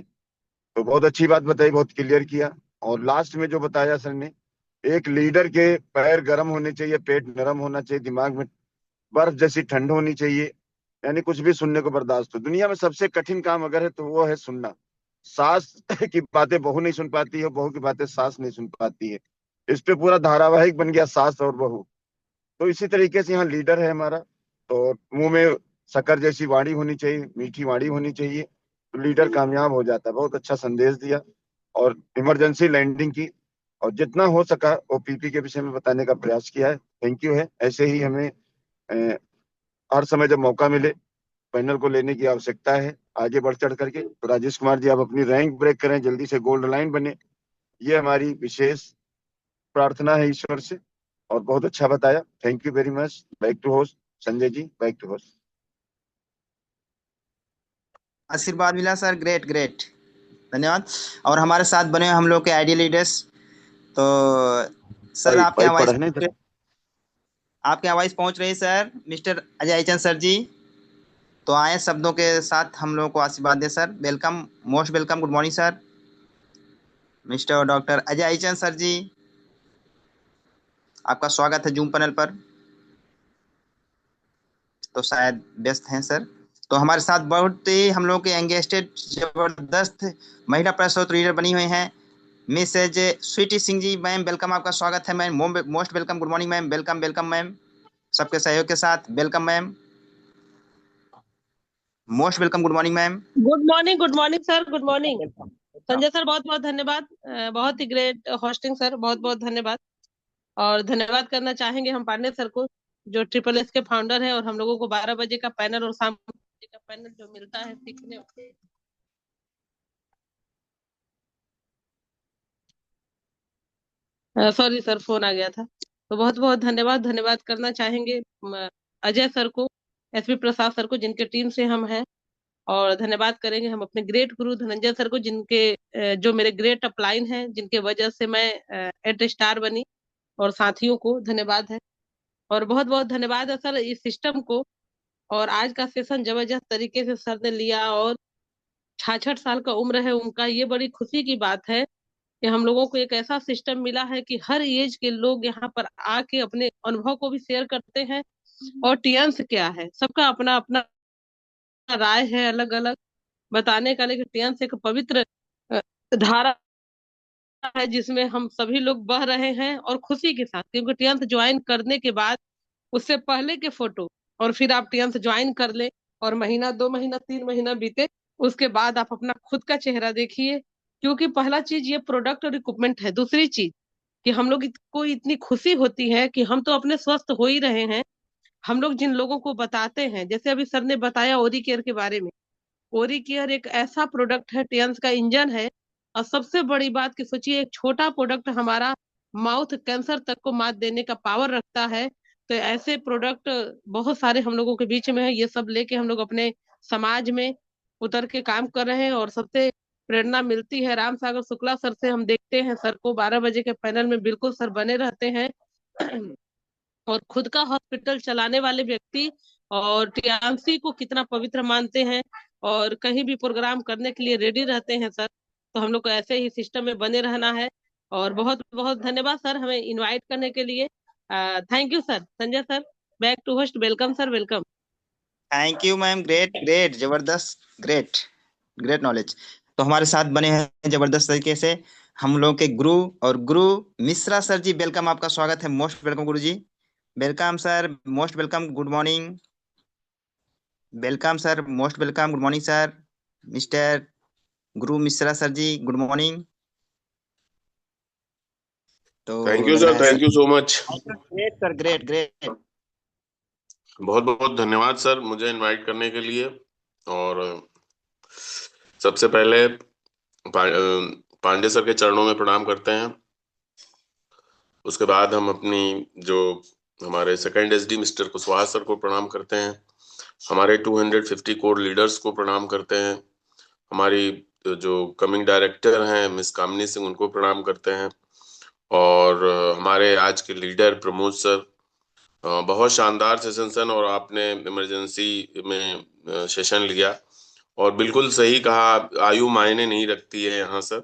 तो बहुत अच्छी बात बताई, बहुत क्लियर किया। और लास्ट में जो बताया सर ने, एक लीडर के पैर गर्म होने चाहिए, पेट नरम होना चाहिए, दिमाग में बर्फ जैसी ठंड होनी चाहिए, यानी कुछ भी सुनने को बर्दाश्त हो। दुनिया में सबसे कठिन काम अगर है तो वो है सुनना। सास की बातें बहू नहीं सुन पाती है, बहू की बातें सास नहीं सुन पाती है। इस पे पूरा धारावाहिक बन गया सास और बहू। तो इसी तरीके से यहाँ लीडर है हमारा, तो मुंह में शक्कर जैसी वाणी होनी चाहिए, मीठी वाणी होनी चाहिए, तो लीडर कामयाब हो जाता है। बहुत अच्छा संदेश दिया और इमरजेंसी लैंडिंग की, और जितना हो सका ओपीपी के विषय में बताने का प्रयास किया है। थैंक यू है। ऐसे ही हमें हर समय जब मौका मिले पैनल को लेने की आवश्यकता है आगे बढ़ चढ़ करके। तो राजेश कुमार जी, आप अपनी रैंक ब्रेक करें, जल्दी से गोल्ड लाइन बने, ये हमारी विशेष प्रार्थना है ईश्वर से। और बहुत अच्छा बताया, thank you very much. Back to host Sanjay ji, back to host. आशीर्वाद मिला सर, ग्रेट ग्रेट, धन्यवाद। और हमारे साथ बने हम लोग के आईडी लीडर्स, तो सर आपके यहाँ पढ़ने तक वॉइस पहुंच रही है sir, mister Ajay Chand sir ji. तो आए शब्दों के साथ हम लोगों को आशीर्वाद दे sir. Welcome, most welcome, good morning sir. Mister doctor Ajay Chand sir ji, आपका स्वागत है जूम पैनल पर। तो शायद व्यस्त हैं सर। तो हमारे साथ बहुत ही हम लोग के एंगेस्टेड जबरदस्त महिला प्रेस रीडर बनी हुई हैं Mrs Sweety Singh ji. Ma'am welcome, आपका स्वागत है ma'am. Most welcome, good morning ma'am, welcome welcome ma'am, सबके सहयोग के साथ welcome ma'am, most welcome, good morning ma'am. Good morning sir, good morning Sanjay sir, बहुत बहुत धन्यवाद। बहुत ही ग्रेट होस्टिंग सर, बहुत बहुत धन्यवाद। और धन्यवाद करना चाहेंगे हम पांडे सर को, जो ट्रिपल एस के फाउंडर है, और हम लोगों को 12 बजे का पैनल और शाम बजे का पैनल जो मिलता है सीखने। सॉरी सर, फोन आ गया था। तो बहुत बहुत धन्यवाद करना चाहेंगे अजय सर को, एसपी प्रसाद सर को, जिनके टीम से हम हैं। और धन्यवाद करेंगे हम अपने ग्रेट गुरु धनंजय सर को, जिनके जो मेरे ग्रेट अपलाइन हैं, जिनके वजह से मैं एट स्टार बनी। और साथियों को धन्यवाद है, और बहुत बहुत धन्यवाद है सर इस सिस्टम को। और आज का सेशन जबरदस्त तरीके से सर ने लिया, और 66 साल का उम्र है उनका। ये बड़ी खुशी की बात है कि हम लोगों को एक ऐसा सिस्टम मिला है कि हर एज के लोग यहाँ पर आके अपने अनुभव को भी शेयर करते हैं। और टियंस क्या है, सबका अपना अपना राय है अलग अलग बताने का, लेकिन टियंस एक पवित्र धारा है जिसमें हम सभी लोग बह रहे हैं, और खुशी के साथ। क्योंकि टियंस ज्वाइन करने के बाद, उससे पहले के फोटो, और फिर आप टियंस ज्वाइन कर ले, और महीना 2 महीना 3 महीना बीते, उसके बाद आप अपना खुद का चेहरा देखिए। क्योंकि पहला चीज ये प्रोडक्ट और इक्विपमेंट है। दूसरी चीज कि हम लोग को इतनी खुशी होती है कि हम तो अपने स्वस्थ हो ही रहे हैं। हम लोग जिन लोगों को बताते हैं, जैसे अभी सर ने बताया ओरी केयर के बारे में, ओरी केयर एक ऐसा प्रोडक्ट है, टियंस का इंजन है। और सबसे बड़ी बात कि सोचिए, एक छोटा प्रोडक्ट हमारा माउथ कैंसर तक को मात देने का पावर रखता है। तो ऐसे प्रोडक्ट बहुत सारे हम लोगों के बीच में है। ये सब लेके हम लोग अपने समाज में उतर के काम कर रहे हैं, और सबसे प्रेरणा मिलती है राम सागर शुक्ला सर से। हम देखते हैं सर को 12 बजे के पैनल में बिल्कुल सर बने रहते हैं। और खुद का हॉस्पिटल चलाने वाले व्यक्ति, और टीआरसी को कितना पवित्र मानते हैं, और कहीं भी प्रोग्राम करने के लिए रेडी रहते हैं सर। तो हम लोग को ऐसे ही सिस्टम में बने रहना है। और बहुत बहुत धन्यवाद सर हमें इनवाइट करने के लिए। Thank you sir. Sanjay sir, back to host, welcome sir, welcome. Thank you ma'am, great great, जबरदस्त, ग्रेट ग्रेट नॉलेज। तो हमारे साथ बने हैं जबरदस्त तरीके से हम लोग के गुरु, और गुरु मिश्रा सर जी, वेलकम, आपका स्वागत है, most welcome guru ji. Welcome sir, most welcome, good morning, welcome sir, most welcome, good morning sir. Mister Guru Mishra sir ji, good morning. तो थैंक यू लग सर, रहा है thank you so much. Great sir, great great. बहुत बहुत धन्यवाद sir मुझे invite करने के लिए। और सबसे पहले पांडे सर के चरणों में प्रणाम करते हैं। उसके बाद हम अपनी जो हमारे second SD mister Kushwaha sir को प्रणाम करते हैं। हमारे 250 कोर लीडर्स को प्रणाम करते हैं। हमारी जो कमिंग डायरेक्टर हैं मिस कामनी सिंह, उनको प्रणाम करते हैं। और हमारे आज के लीडर प्रमोद सर, बहुत शानदार सेशन सर, और आपने इमरजेंसी में सेशन लिया, और बिल्कुल सही कहा, आयु मायने नहीं रखती है यहाँ सर।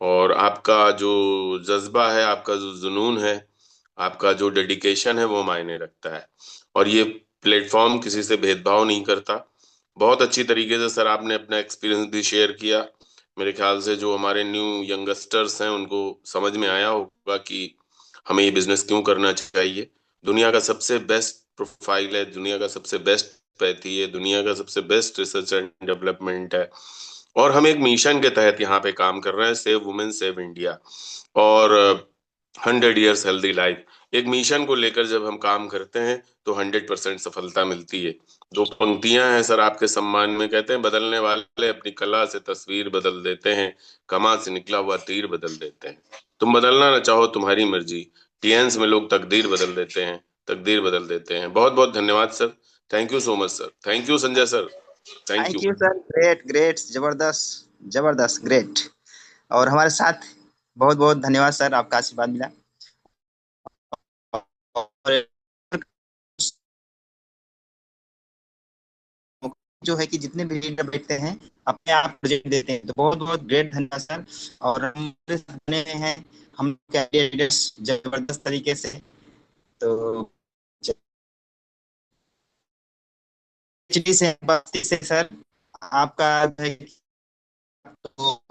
और आपका जो जज्बा है, आपका जो जुनून है, आपका जो डेडिकेशन है, वो मायने रखता है। और ये प्लेटफॉर्म किसी से भेदभाव नहीं करता। बहुत अच्छी तरीके से सर आपने अपना एक्सपीरियंस भी शेयर किया। मेरे ख्याल से जो हमारे न्यू यंगस्टर्स हैं उनको समझ में आया होगा कि हमें ये बिजनेस क्यों करना चाहिए। दुनिया का सबसे बेस्ट प्रोफाइल है, दुनिया का सबसे बेस्ट पैथी है, दुनिया का सबसे बेस्ट रिसर्च एंड डेवलपमेंट है, और हम एक मिशन के तहत यहाँ पे काम कर रहे हैं, सेव वुमेन सेव इंडिया और 100 years हेल्दी लाइफ। एक मिशन को लेकर जब हम काम करते हैं तो 100% सफलता मिलती है। दो पंक्तियां हैं सर आपके सम्मान में, कहते हैं बदलने वाले अपनी कला से तस्वीर बदल देते हैं, कमा से निकला हुआ तीर बदल देते हैं। तुम बदलना ना चाहो तुम्हारी मर्जी, टीएन्स में लोग तकदीर बदल देते हैं, तकदीर बदल देते हैं। बहुत बहुत धन्यवाद sir, thank you so much sir, thank you Sanjay sir, thank thank you. You sir, great great, जबरदस्त जबरदस्त, ग्रेट। और हमारे साथ बहुत बहुत धन्यवाद सर, आपका आशीर्वाद मिला। और जो है कि जितने भी लीडर बैठते हैं अपने आप प्रोजेक्ट देते हैं, तो बहुत बहुत ग्रेट धन्यवाद सर। और हम बने हैं हम कैंडिडेट्स जबरदस्त तरीके से। तो PhD से बस्ती से सर आपका तो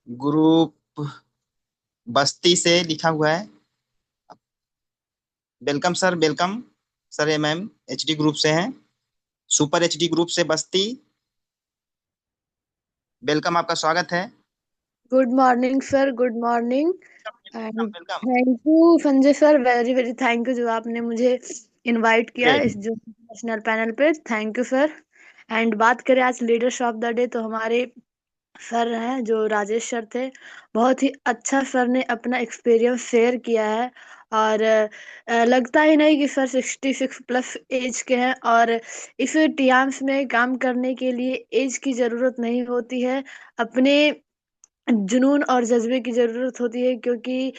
ग्रुप बस्ती से लिखा हुआ है। Welcome sir, welcome sir. MM HD group से हैं, सुपर HD ग्रुप से बस्ती। वेलकम, आपका स्वागत है। Good morning sir, good morning and welcome. Thank you Sanjay sir, very very thank you जो आपने मुझे इनवाइट किया ग्रेट। इस जो नेशनल पैनल पे। Thank you sir. एंड बात करें आज लीडर्स ऑफ द डे, तो हमारे सर हैं जो राजेश सर थे। बहुत ही अच्छा सर ने अपना एक्सपीरियंस शेयर किया है। और लगता ही नहीं कि सर 66 प्लस एज के हैं। और इस टीएम्स में काम करने के लिए एज की ज़रूरत नहीं होती है, अपने जुनून और जज्बे की जरूरत होती है। क्योंकि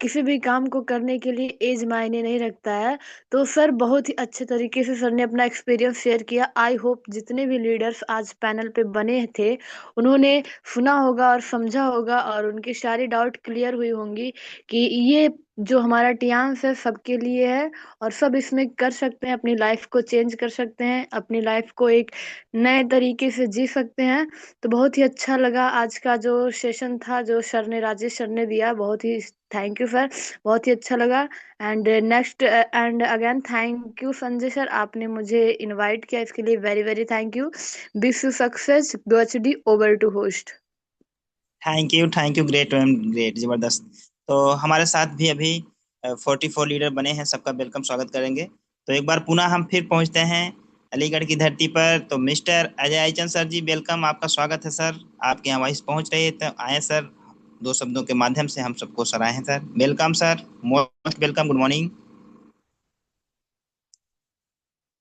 किसी भी काम को करने के लिए एज मायने नहीं रखता है। तो सर बहुत ही अच्छे तरीके से सर ने अपना एक्सपीरियंस शेयर किया। आई होप जितने भी लीडर्स आज पैनल पे बने थे उन्होंने सुना होगा और समझा होगा और उनकी सारी डाउट क्लियर हुई होंगी कि ये जो हमारा टियांस है सबके लिए है और सब इसमें कर सकते हैं, अपनी लाइफ को चेंज कर सकते हैं, अपनी लाइफ को एक नए तरीके से जी सकते हैं। तो बहुत ही अच्छा लगा आज का जो सेशन था जो सर ने, राजेश सर ने दिया। बहुत ही थैंक यू सर, बहुत ही अच्छा लगा। And next and again thank you Sanjay sir, आपने मुझे इनवाइट किया, इसके लिए very very thank you. Wish you success. GoHD over to host. Thank you, great ma'am, great, जबरदस्त। तो हमारे साथ भी अभी 44 लीडर बने हैं, सबका वेलकम स्वागत करेंगे। तो एक बार पुनः हम फिर पहुंचते हैं अलीगढ़ की धरती पर। तो mister Ajay आईचंद sir ji, welcome, आपका स्वागत है सर। आपके यहाँ वॉइस पहुंच रही है तो आए सर, दो शब्दों के माध्यम से हम सबको सराहें हैं sir. Welcome sir, most welcome, good morning.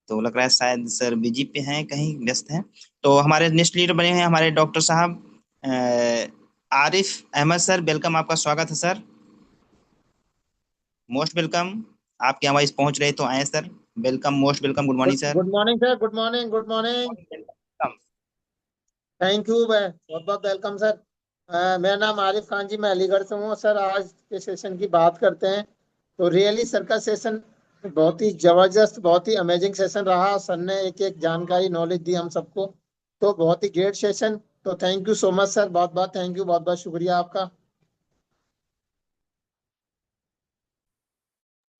तो लग रहा है शायद सर बिजी पे हैं, कहीं व्यस्त हैं। तो हमारे नेक्स्ट लीडर बने हैं हमारे डॉक्टर साहब आरिफ अहमद सर, वेलकम, आपका स्वागत है सर, मोस्ट वेलकम। आपके यहाँ वॉइस पहुंच रहे तो आए sir, welcome, most welcome, good morning sir. Good morning sir, good morning, good morning. Welcome. Thank you, बहुत बहुत वेलकम सर। मेरा नाम आरिफ खान जी, मैं अलीगढ़ से हूँ सर। आज के सेशन की बात करते हैं तो रियली सर का सेशन बहुत ही जबरदस्त, बहुत ही अमेजिंग सेशन रहा। सर ने एक एक जानकारी, नॉलेज दी हम सबको, तो बहुत ही ग्रेट सेशन। तो thank you so much sir, बहुत बहुत थैंक यू, बहुत बहुत शुक्रिया आपका।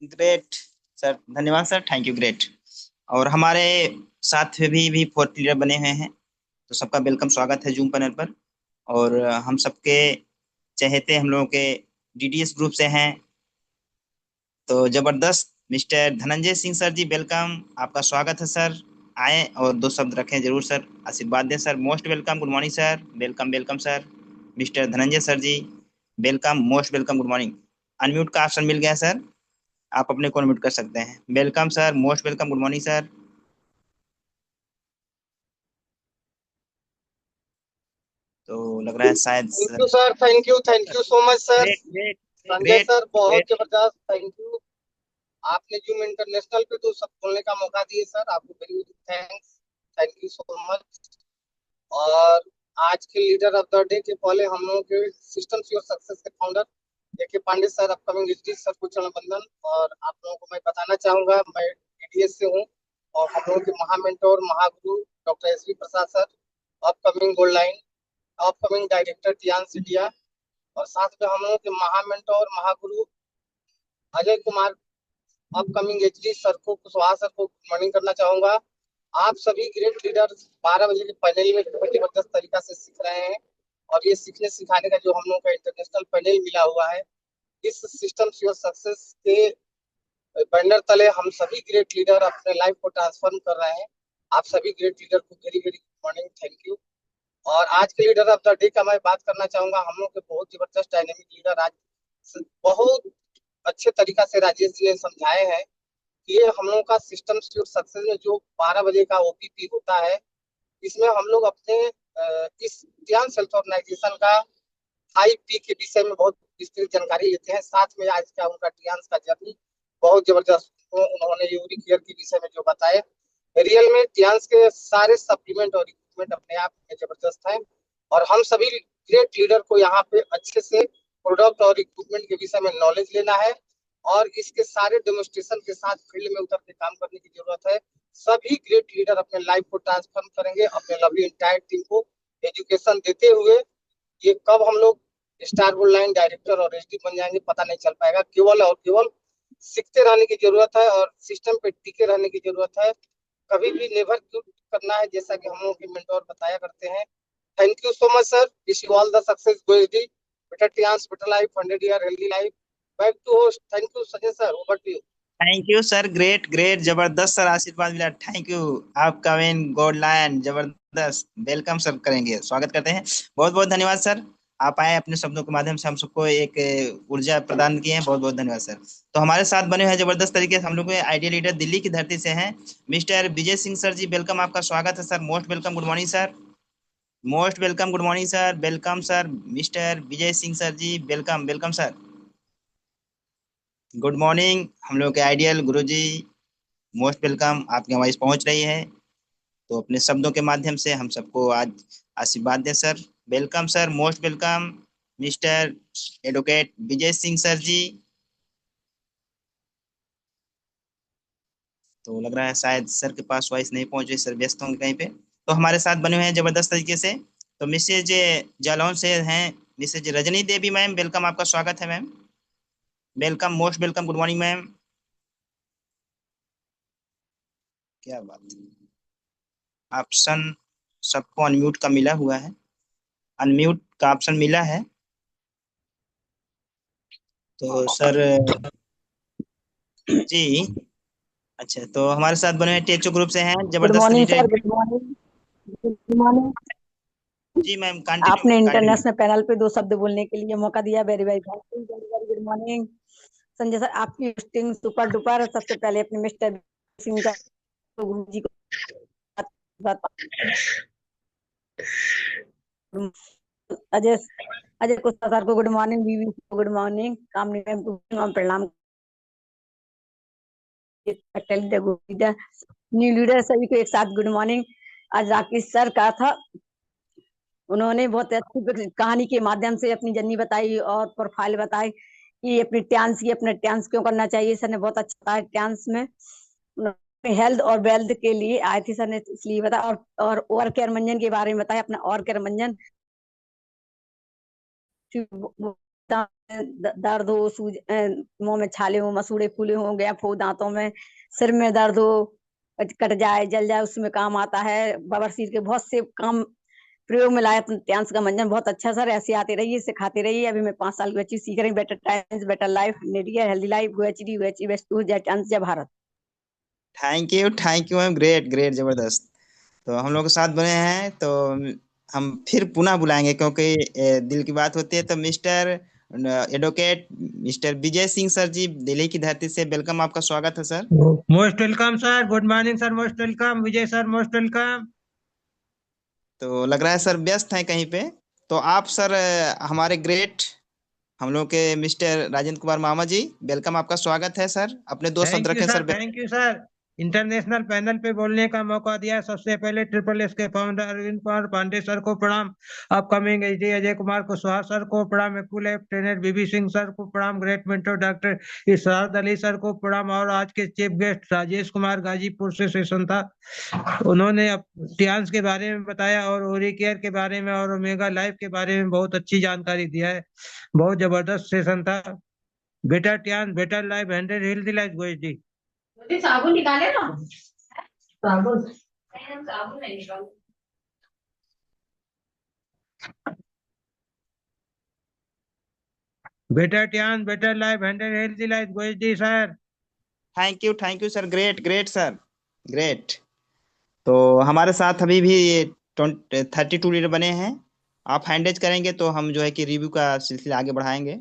ग्रेट सर, धन्यवाद सर, थैंक यू, ग्रेट। और हमारे साथ में भी 4 लीडर बने हुए हैं, तो सबका वेलकम स्वागत है जूम पैनल पर। और हम सबके चहेते हम लोगों के DDS ग्रुप से हैं, तो जबरदस्त mister Dhananjay Singh sir ji, welcome, आपका स्वागत है सर। आए और दो शब्द रखें जरूर सर, आशीर्वाद दें sir. Most welcome, good morning sir, welcome welcome sir. Mister Dhananjay sir ji, welcome, most welcome, good morning. Unmute का ऑप्शन मिल गया सर, आप अपने को अनम्यूट कर सकते हैं। Welcome sir, most welcome, good morning sir. तो लग रहा है शायद thank sir. You sir, thank you so much sir. Great great Sanjay great sir बहुत ग्रेट। जबरदस्त, थैंक यू। आपने जूम इंटरनेशनल पे तो सब बोलने का मौका दिए सर, आपको very very thanks, thank you so much. और आज के लीडर ऑफ द डे के पहले हम लोगों के सिस्टम्स योर सक्सेस के founder AK Pandey sir, upcoming district sir को चरण बंदन। और आप लोगों को मैं बताना चाहूंगा, मैं DDS से हूँ और हम लोगों के महामेंटोर महागुरु doctor SV Prasad sir, upcoming gold line, upcoming director Tiens सिटिया, और साथ में हम लोगों के महामेंटोर महागुरु Ajay Kumar upcoming HD sir को, कुशवाहा सर को मॉर्निंग करना चाहूंगा। आप सभी ग्रेट लीडर 12 बजे के पैनल में बहुत जबरदस्त तरीका से सीख रहे हैं, और ये सीखने सिखाने का जो हम लोगों का इंटरनेशनल पैनल मिला हुआ है, इस सिस्टम योर सक्सेस के बैनर तले हम सभी ग्रेट लीडर अपने लाइफ को ट्रांसफॉर्म कर रहे हैं। आप सभी ग्रेट लीडर को very very good morning, thank you. और आज के लीडर ऑफ द डे का मैं बात करना चाहूंगा। हम लोग के बहुत जबरदस्त डायनेमिक लीडर आज बहुत अच्छे तरीका से राजेश जी ने समझाए हैं कि ये हम लोग का सिस्टम सक्सेस में जो 12 बजे का ओपीपी होता है, इसमें हम लोग अपने इस ध्यान सेल्फ ऑर्गेनाइजेशन का हाई पी के विषय में बहुत विस्तृत जानकारी लेते हैं। साथ में आज का उनका टियान्स का जर्नी बहुत जबरदस्त, उन्होंने यूरिक केयर के विषय में जो बताए, रियल में टियान्स के सारे सप्लीमेंट और इक्विपमेंट अपने आप में जबरदस्त है। और हम सभी ग्रेट लीडर को यहाँ पे अच्छे से प्रोडक्ट और इक्विपमेंट के विषय में नॉलेज लेना है, और इसके सारे डेमोन्स्ट्रेशन के साथ फील्ड में उतर के काम करने की जरूरत है। सभी ग्रेट लीडर अपने लाइफ को ट्रांसफॉर्म करेंगे, अपने लवली एंटायर टीम को एजुकेशन देते हुए। ये कब हम लोग स्टार गोल्ड लाइन डायरेक्टर और एसडी बन जाएंगे पता नहीं चल पाएगा। केवल और केवल सीखते रहने की जरूरत है और सिस्टम पे टिके रहने की जरूरत है। कभी भी नेवर क्विट करना है, जैसा कि हम लोग के मेंटोर बताया करते हैं। Thank you so much sir, wish you all the success, go SD, better Tiens, better life, 100 year healthy life. Back to host, thank you Sanjay sir, over to you. Thank you sir, great great, जबरदस्त sir, आशीर्वाद मिला, thank you. आपका win gold line, जबरदस्त, welcome sir करेंगे, स्वागत करते हैं। बहुत बहुत धन्यवाद सर, आप आए अपने शब्दों के माध्यम से हम सबको एक ऊर्जा प्रदान किए हैं, बहुत बहुत धन्यवाद सर। तो हमारे साथ बने हैं जबरदस्त तरीके से हम लोग आइडिया लीडर दिल्ली की धरती से हैं, mister Vijay Singh sir ji, welcome, आपका स्वागत है sir, most welcome, good morning sir, most welcome, good morning sir, welcome sir, mister Vijay Singh sir ji, welcome welcome sir, good morning. हम लोग के आइडियल गुरुजी, मोस्ट वेलकम, आपकी आवाज पहुंच रही है, तो अपने शब्दों के माध्यम से हम सबको आज आशीर्वाद दें sir. Welcome sir, most welcome, mister advocate Vijay Singh sir ji. तो लग रहा है शायद सर के पास वॉइस नहीं पहुंच रही, सर व्यस्त होंगे कहीं पे। तो हमारे साथ बने हुए हैं जबरदस्त तरीके से, तो मिसेज जालौन से हैं Mrs Rajni Devi ma'am, welcome, आपका स्वागत है ma'am, welcome, most welcome, good morning ma'am. क्या बात है, ऑप्शन सबको अनम्यूट का मिला हुआ है, अनम्यूट का ऑप्शन मिला है, तो सर जी अच्छा, तो हमारे साथ बने हुए टीएचओ ग्रुप से हैं गुड जबरदस्त morning leader. Sir, good morning, good morning. जी मैम, कंटिन्यू आपने कंटिन्यू। इंटरनेशनल पैनल पे 2 शब्द बोलने के लिए मौका दिया, very very thank you, very very good morning. Sanjay sir, आपकी होस्टिंग सुपर डुपर। सबसे पहले अपने मिस्टर सिंह का गुरु जी को अजय अजय कुशवाहा सर को गुड मॉर्निंग, बीवी को गुड मॉर्निंग, कामनी मैम को प्रणाम, न्यू लीडर सभी को एक साथ गुड मॉर्निंग। आज राकेश सर का था, उन्होंने बहुत अच्छी कहानी के माध्यम से अपनी जर्नी बताई और प्रोफाइल बताई कि अपने ट्यांस की अपने ट्यांस क्यों करना चाहिए। सर ने बहुत अच्छा बताया, ट्यांस में हेल्थ और वेल्थ के लिए आए थे सर ने, इसलिए बताया। और ओर केयर मंजन के बारे में बताया, अपना और केयर मंजन, दर्द हो, सूज, मुंह में छाले हो, मसूड़े फूले हो, गैप हो दांतों में, सिर में दर्द हो, कट जाए जल जाए, उसमें काम आता है। बवासीर के बहुत से काम प्रयोग में लाया ट्यांस का मंजन, बहुत अच्छा सर, ऐसे आते रहिए, सिखाते रहिए। अभी मैं 5 साल की बच्ची सीख रही, बेटर टाइम्स बेटर लाइफ, नेडियर healthy life, go HD go HD best to जय ट्यांस, जय Bharat. Thank you ma'am, great great, जबरदस्त। तो हम लोग के साथ बने हैं, तो हम फिर पुनः बुलाएंगे, क्योंकि दिल की बात होती है। तो mister advocate mister Vijay Singh sir ji, Delhi की धरती से, वेलकम, आपका स्वागत है sir. Most welcome sir, good morning sir, most welcome, Vijay sir, most welcome. तो लग रहा है सर व्यस्त हैं कहीं पे, तो आप सर हमारे ग्रेट हम लोग के मिस्टर राजेंद्र कुमार मामा जी, वेलकम, आपका स्वागत है सर, अपने 2 शब्द रखें sir. Thank you sir, international panel पे बोलने का मौका दिया। सबसे पहले ट्रिपल एस के फाउंडर अरविंद कुमार पांडे सर को प्रणाम, upcoming HD Ajay Kumar Kushwaha sir को प्रणाम, एकुले ट्रेनर बीबी सिंह सर को प्रणाम, great mentor doctor Ishrat Ali sir को प्रणाम, और आज के चीफ गेस्ट राजेश कुमार गाजीपुर से सेशन था, उन्होंने टियांस के बारे में बताया और ओरी केयर के बारे में और ओमेगा लाइफ के बारे में बहुत अच्छी जानकारी दिया है। बहुत जबरदस्त सेशन था। Better Tiens better life 100 healthy life go HD. साबुन निकाले ना, साबुन साबुन नहीं निकाले। Better Tiens better life 100 healthy life go HD sir. Thank you sir, great great sir, great. तो हमारे साथ अभी भी 32 लीडर बने हैं। आप हैंडेज करेंगे तो हम जो है कि रिव्यू का सिलसिला आगे बढ़ाएंगे,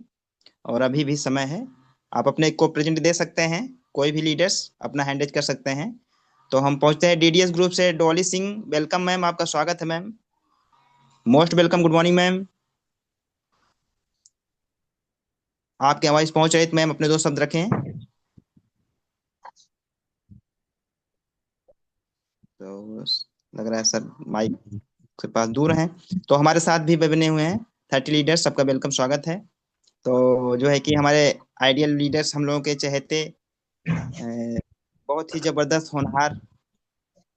और अभी भी समय है, आप अपने को प्रेजेंट दे सकते हैं, कोई भी लीडर्स अपना हैंडेज कर सकते हैं। तो हम पहुंचते हैं डीडीएस ग्रुप से डॉली सिंह। वेलकम मैम, आपका स्वागत है ma'am, most welcome, good morning ma'am. आपकी आवाज पहुंच रही है मैम, अपने 2 शब्द रखें। तो लग रहा है सर माइक के पास दूर हैं। तो हमारे साथ भी बने हुए हैं 30 लीडर्स, सबका वेलकम स्वागत है। तो जो है कि हमारे आइडियल लीडर्स, हम लोगों के चहेते, बहुत ही जबरदस्त होनहार,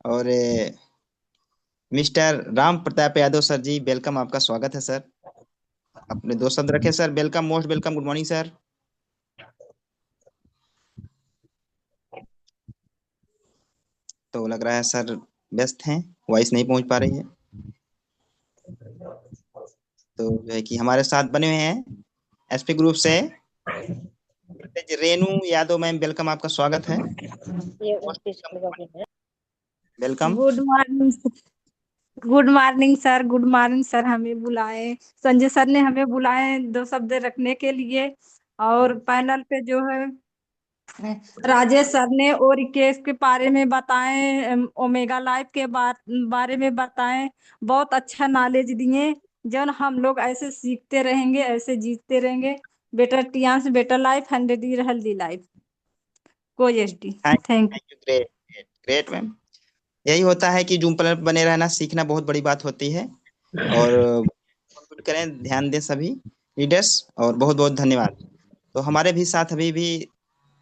और mister Ram Pratap Yadav sir ji, welcome, आपका स्वागत है सर। अपने 2 शब्द रखें sir. Welcome, most welcome, good morning sir. तो लग रहा है सर व्यस्त हैं, वॉइस नहीं पहुंच पा रही है। तो जो है कि हमारे साथ बने हुए हैं एसपी ग्रुप से रेनू यादव मैम, वेलकम, आपका स्वागत है, welcome. Good morning sir, good morning sir. हमें बुलाए, संजय सर ने हमें बुलाए 2 शब्द रखने के लिए। और पैनल पे जो है राजेश सर ने और केस के बारे में बताएं, ओमेगा लाइफ के बारे में बताएं, बहुत अच्छा नॉलेज दिए। जो हम लोग ऐसे सीखते रहेंगे, ऐसे जीतते रहेंगे। Better Tiens better life 100 healthy life go HD. Thank you. Great great great ma'am. यही होता है कि जूम पर बने रहना, सीखना बहुत बड़ी बात होती है, और करें, ध्यान दें सभी लीडर्स, और बहुत बहुत धन्यवाद। तो हमारे भी साथ अभी भी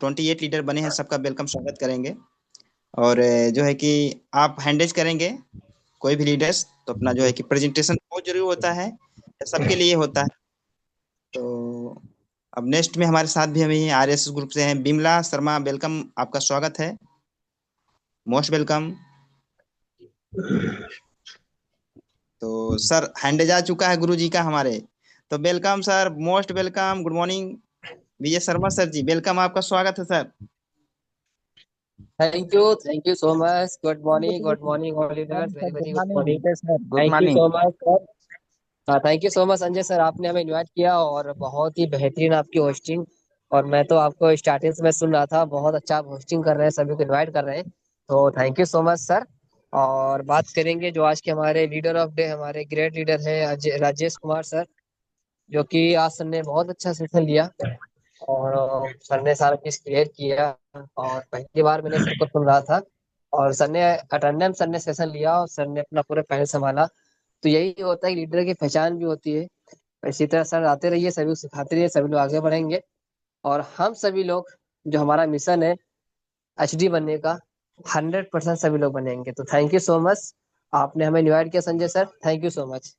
28 लीडर बने हैं, सबका वेलकम स्वागत करेंगे। और जो है कि आप हैंडेज करेंगे कोई भी लीडर्स, तो अपना जो है कि प्रेजेंटेशन बहुत जरूरी होता है, सबके लिए होता है। तो अब नेक्स्ट में हमारे साथ भी हमें आरएस ग्रुप से हैं बिमला शर्मा, वेलकम, आपका स्वागत है, मोस्ट वेलकम। तो सर हैंडेज आ चुका है गुरु जी का हमारे, तो welcome sir, most welcome, good morning Vijay Sharma sir ji, welcome, आपका स्वागत है sir. Thank you so much. Good morning all leaders, very very good morning. Good thank you morning. So much sir. Thank you so much Sanjay sir, आपने हमें invite किया और बहुत ही बेहतरीन आपकी होस्टिंग। और मैं तो आपको स्टार्टिंग से मैं सुन रहा था, बहुत अच्छा आप होस्टिंग कर रहे हैं, सभी को इनवाइट कर रहे हैं, तो thank you so much sir. और बात करेंगे जो आज के हमारे लीडर ऑफ डे, हमारे ग्रेट लीडर है राजेश कुमार सर, जो कि आज सर ने बहुत अच्छा सेशन लिया और सर ने सारा चीज क्लियर किया। और पहली बार मैंने सर को सुन रहा था, और सर ने अटेंडेंस, सर ने सेशन लिया और सर ने अपना पूरा पैनल संभाला। तो यही होता है, लीडर की पहचान भी होती है। इसी तरह सर आते रहिए, सभी को सिखाते रहिए, सभी लोग आगे बढ़ेंगे। और हम सभी लोग, जो हमारा मिशन है एचडी बनने का, 100% सभी लोग बनेंगे। तो थैंक यू सो मच, आपने हमें इन्वाइट किया Sanjay sir, thank you so much.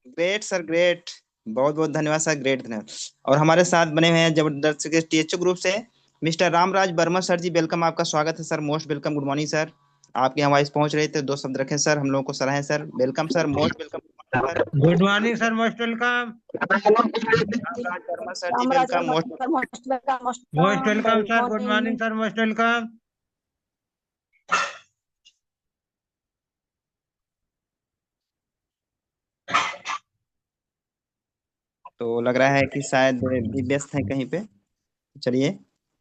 Great sir, great, बहुत बहुत धन्यवाद सर, ग्रेट धन्यवाद। और हमारे साथ बने हुए हैं जबरदस्त टीएचओ ग्रुप से mister Ramraj Verma sir ji, welcome, आपका स्वागत है sir, most welcome, good morning sir. आपकी आवाज पहुंच रही थे, 2 शब्द रखें सर, हम लोगों को सराहें sir, welcome sir, most welcome. Good morning sir, most welcome. Ramraj Verma sir ji, welcome, most welcome sir, good morning sir, most welcome. तो लग रहा है कि शायद भी व्यस्त हैं कहीं पे। चलिए,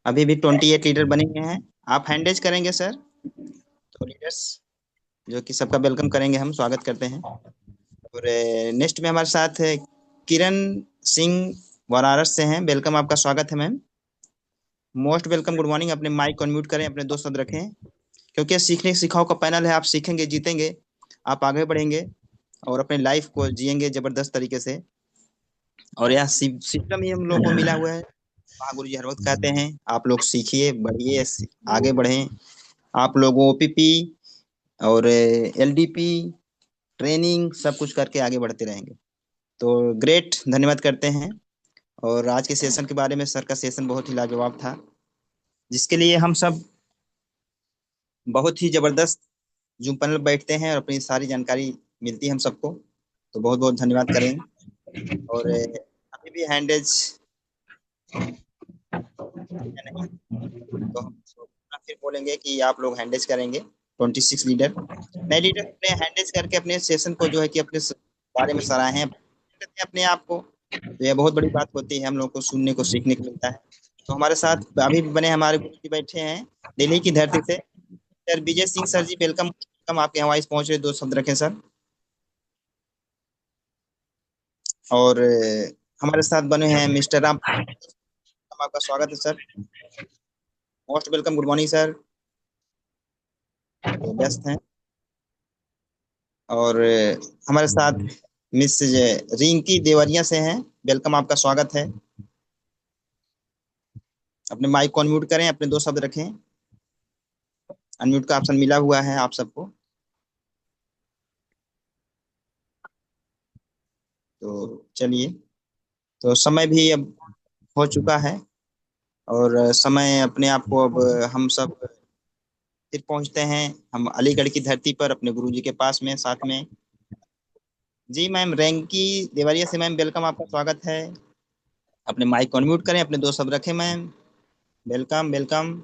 अभी भी 28 लीडर बने हुए हैं, आप हैंडेज करेंगे सर, तो लीडर्स जो कि सबका वेलकम करेंगे, हम स्वागत करते हैं। और नेक्स्ट में हमारे साथ किरण सिंह वाराणसी से हैं, वेलकम, आपका स्वागत है ma'am, most welcome, good morning. अपने माइक को अनम्यूट करें, अपने 2 शब्द रखें। क्योंकि सीखने सिखाओ का पैनल है। आप सीखेंगे, जीतेंगे, आप आगे बढ़ेंगे और अपने लाइफ को जिएंगे जबरदस्त तरीके से। और यह सिस्टम ही हम लोग को मिला हुआ है। महागुरु जी हर वक्त कहते हैं आप लोग सीखिए, बढ़िए, आगे बढ़ें। आप लोगों ओपीपी और एलडीपी ट्रेनिंग सब कुछ करके आगे बढ़ते रहेंगे। तो ग्रेट, धन्यवाद करते हैं। और आज के सेशन के बारे में सर का सेशन बहुत ही लाजवाब था, जिसके लिए हम सब बहुत ही जबरदस्त जूम पैनल बैठते हैं और अपनी सारी जानकारी मिलती है हम सबको। तो बहुत बहुत धन्यवाद करें। और अभी भी हैंडेज नहीं, तो हम फिर बोलेंगे कि आप लोग हैंडेज करेंगे। 26 लीडर नए लीडर अपने हैंडेज करके अपने सेशन को जो है कि अपने बारे में सराहें अपने आप को, तो यह बहुत बड़ी बात होती है। हम लोग को सुनने को सीखने को मिलता है। तो हमारे साथ अभी भी बने हमारे गुरु जी बैठे हैं दिल्ली की धरती से। सर विजय सिंह सर जी, वेलकम। आपके यहाँ वाइस पहुंच रहे, 2 शब्द रखें सर। और हमारे साथ बने हैं मिस्टर राम, आपका स्वागत है sir. Most welcome, good morning sir. तो व्यस्त हैं। और हमारे साथ मिस रिंकी देवरिया से हैं, वेलकम, आपका स्वागत है। अपने माइक को अनम्यूट करें, अपने 2 शब्द रखें। अनम्यूट का ऑप्शन मिला हुआ है आप सबको। तो चलिए, तो समय भी अब हो चुका है और समय अपने आप को अब हम सब फिर पहुंचते हैं हम अलीगढ़ की धरती पर अपने गुरुजी के पास में, साथ में। जी मैम, रैंकी देवरिया से मैम, वेलकम, आपका स्वागत है। अपने माइक को अनम्यूट करें, अपने 2 शब्द रखें मैम। Welcome welcome.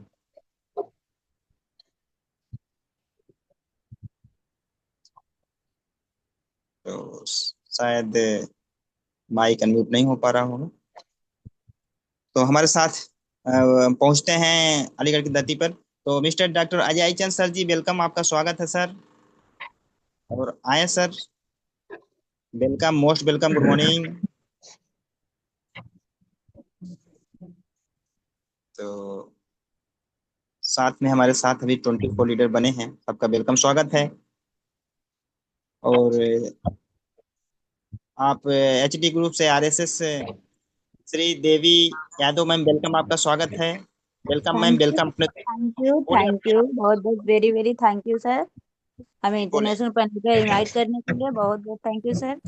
तो शायद माइक अनम्यूट नहीं हो पा रहा होगा। तो हमारे साथ पहुंचते हैं अलीगढ़ की धरती पर। तो mister doctor Ajay Chand sir ji, welcome, आपका स्वागत है सर। और आए sir, welcome, most welcome, good morning. तो साथ में हमारे साथ अभी 24 लीडर बने हैं, सबका वेलकम, स्वागत है। और आप एचडी ग्रुप से आरएसएस श्री देवी यादव मैम, वेलकम, आपका स्वागत है। Welcome ma'am, welcome. अपने थैंक यू बहुत बहुत very very thank you sir, हमें इंटरनेशनल पैनल पे इनवाइट करने के लिए बहुत बहुत थैंक यू सर।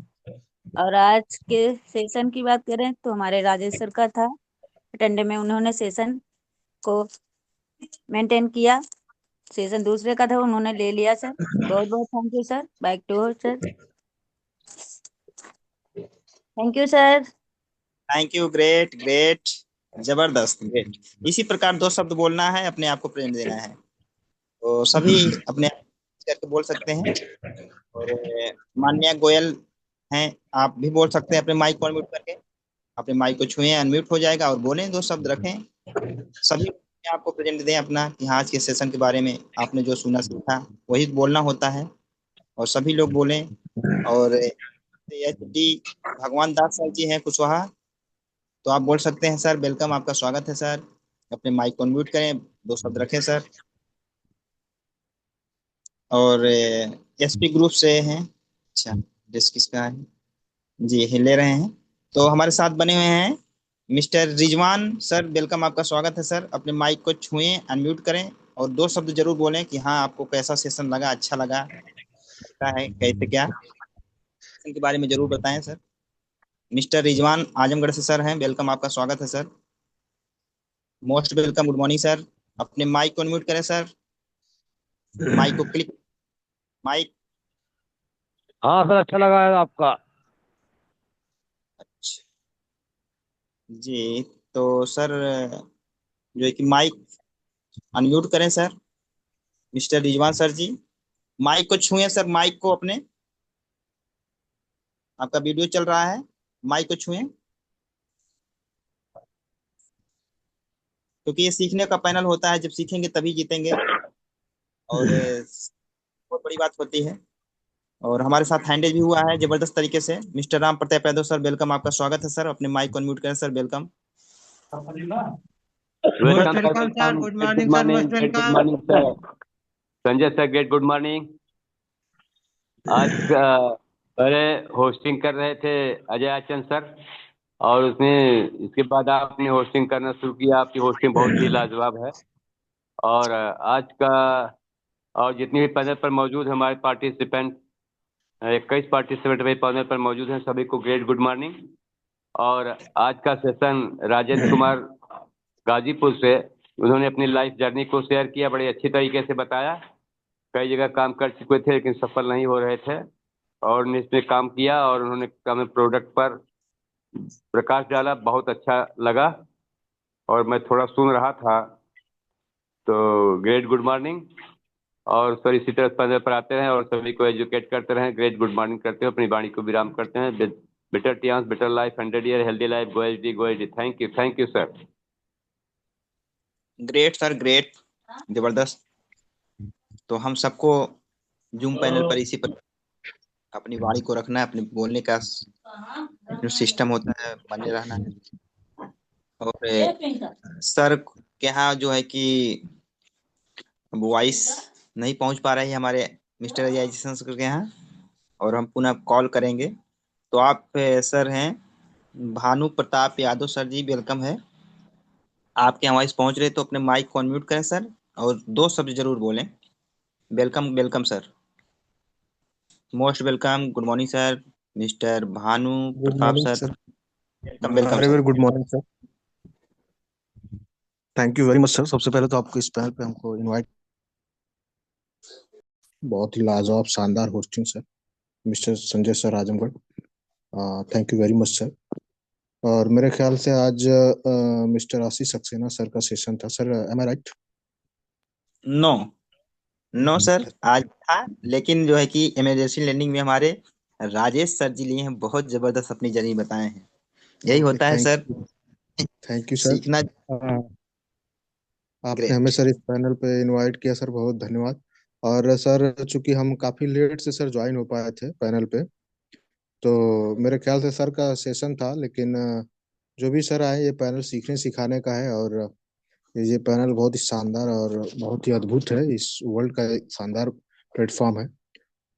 और आज के सेशन की बात करें तो हमारे राजेश सर का था अटेंडे में, उन्होंने सेशन को मेंटेन किया। सेशन दूसरे का था, उन्होंने ले लिया सर। बहुत बहुत thank you sir. Back to sir. Thank you sir. Thank you, great great, जबरदस्त, ग्रेट। इसी प्रकार 2 शब्द बोलना है, अपने आप को प्रेम देना है। तो सभी अपने करके बोल सकते हैं। और माननीय गोयल हैं, आप भी बोल सकते हैं अपने माइक को अनम्यूट करके। अपने माइक को छुएं, अनम्यूट हो जाएगा और बोलें, 2 शब्द रखें। सभी आपको प्रेजेंट दें अपना कि हाँ, आज के सेशन के बारे में आपने जो सुना सीखा वही बोलना होता है, और सभी लोग बोलें। और एचडी भगवान दास सर जी हैं कुशवाहा, तो आप बोल सकते हैं सर, वेलकम, आपका स्वागत है सर। अपने माइक को अनम्यूट करें, 2 शब्द रखें सर। और एसपी ग्रुप से हैं, अच्छा, ड्रेस किसका है जी, ले रहे हैं। तो हमारे साथ बने हुए हैं मिस्टर रिजवान सर, वेलकम, आपका स्वागत है सर। अपने माइक को छुएं, अनम्यूट करें और 2 शब्द जरूर बोलें कि हाँ, आपको कैसा सेशन लगा, अच्छा लगा, लगता है कैसे, क्या सेशन के बारे में जरूर बताएं सर। मिस्टर रिजवान आजमगढ़ से सर हैं, वेलकम, आपका स्वागत है sir. Most welcome, good morning sir. अपने माइक को अनम्यूट करें सर, माइक को क्लिक, माइक। हाँ सर, अच्छा लगा है आपका। अच्छा जी, तो सर जो है कि माइक अनम्यूट करें सर। मिस्टर रिजवान सर जी, माइक को छुएं सर, माइक को अपने, आपका वीडियो चल रहा है, माइक को छुएं, क्योंकि ये सीखने का पैनल होता है, जब सीखेंगे तभी जीतेंगे, और बहुत बड़ी बात होती है। और हमारे साथ हैंडेज भी हुआ है जबरदस्त तरीके से। Mister Ram Pratap Yadav sir, welcome, आपका स्वागत है सर। अपने माइक को अनम्यूट करें sir, welcome. Welcome sir, good morning sir, most welcome. Sanjay sir great good morning. आज पहले होस्टिंग कर रहे थे अजय आचंद सर, और उसमें इसके बाद आपने होस्टिंग करना शुरू किया। आपकी होस्टिंग बहुत ही लाजवाब है। और आज का और जितनी भी पैनल पर मौजूद हमारे पार्टिसिपेंट 21 पार्टिसिपेंट भी पैनल पर मौजूद हैं, सभी को ग्रेट गुड मॉर्निंग। और आज का सेशन राजेंद्र कुमार गाजीपुर से, उन्होंने अपनी लाइफ जर्नी को शेयर किया, बड़े अच्छी तरीके से बताया। कई जगह काम कर चुके थे लेकिन सफल नहीं हो रहे थे, और उन्होंने इसमें काम किया और उन्होंने हमें प्रोडक्ट पर प्रकाश डाला, बहुत अच्छा लगा। और मैं थोड़ा सुन रहा था, तो ग्रेट गुड मॉर्निंग। और सर इसी तरह पैनल पर आते रहें और सभी को एजुकेट करते रहें। ग्रेट गुड मॉर्निंग करते हुए अपनी वाणी को विराम करते हैं। Better Tiens, better life, 100 year healthy life, go H D, go H D. Thank you sir. Great sir, great, जबरदस्त। तो हम सबको जूम पैनल पर इसी पर अपनी वाणी को रखना है, अपने बोलने का जो सिस्टम होता है बने रहना है। और सर के यहाँ जो है कि वॉइस नहीं पहुंच पा रही है हमारे मिस्टर अजय सर के यहाँ, और हम पुनः कॉल करेंगे। तो आप सर हैं भानु प्रताप यादव सर जी, वेलकम है। आपके यहाँ वॉइस पहुंच रहे तो अपने माइक को अनम्यूट करें सर, और 2 शब्द जरूर बोलें। Welcome welcome sir, most welcome. Good morning sir, mister Bhanu good Pratap morning sir, sir. Welcome very sir. Very good morning sir. Thank you very much sir. सबसे पहले तो आपको इस पैनल पे हमको इनवाइट, बहुत ही लाजवाब शानदार hosting sir, mister Sanjay sir Azamgarh, thank you very much sir. और मेरे ख्याल से आज मिस्टर आशीष सक्सेना सर का सेशन था सर, एम आई राइट? नो नो सर, आज था, लेकिन जो है कि इमर्जेंसी लर्निंग में हमारे राजेश सर जी लिए हैं, बहुत जबरदस्त अपनी जर्नी बताए हैं। यही ओके, होता है सर, थैंक यू सर। सीखना। आपने हमें सर इस पैनल पे इनवाइट किया सर, बहुत धन्यवाद। और सर चूंकि हम काफी लेट से सर ज्वाइन हो पाए थे पैनल पे, तो मेरे ख्याल से सर का सेशन था, लेकिन जो भी सर आए, ये पैनल सीखने सिखाने का है। और ये पैनल बहुत ही शानदार और बहुत ही अद्भुत है, इस वर्ल्ड का एक शानदार प्लेटफॉर्म है।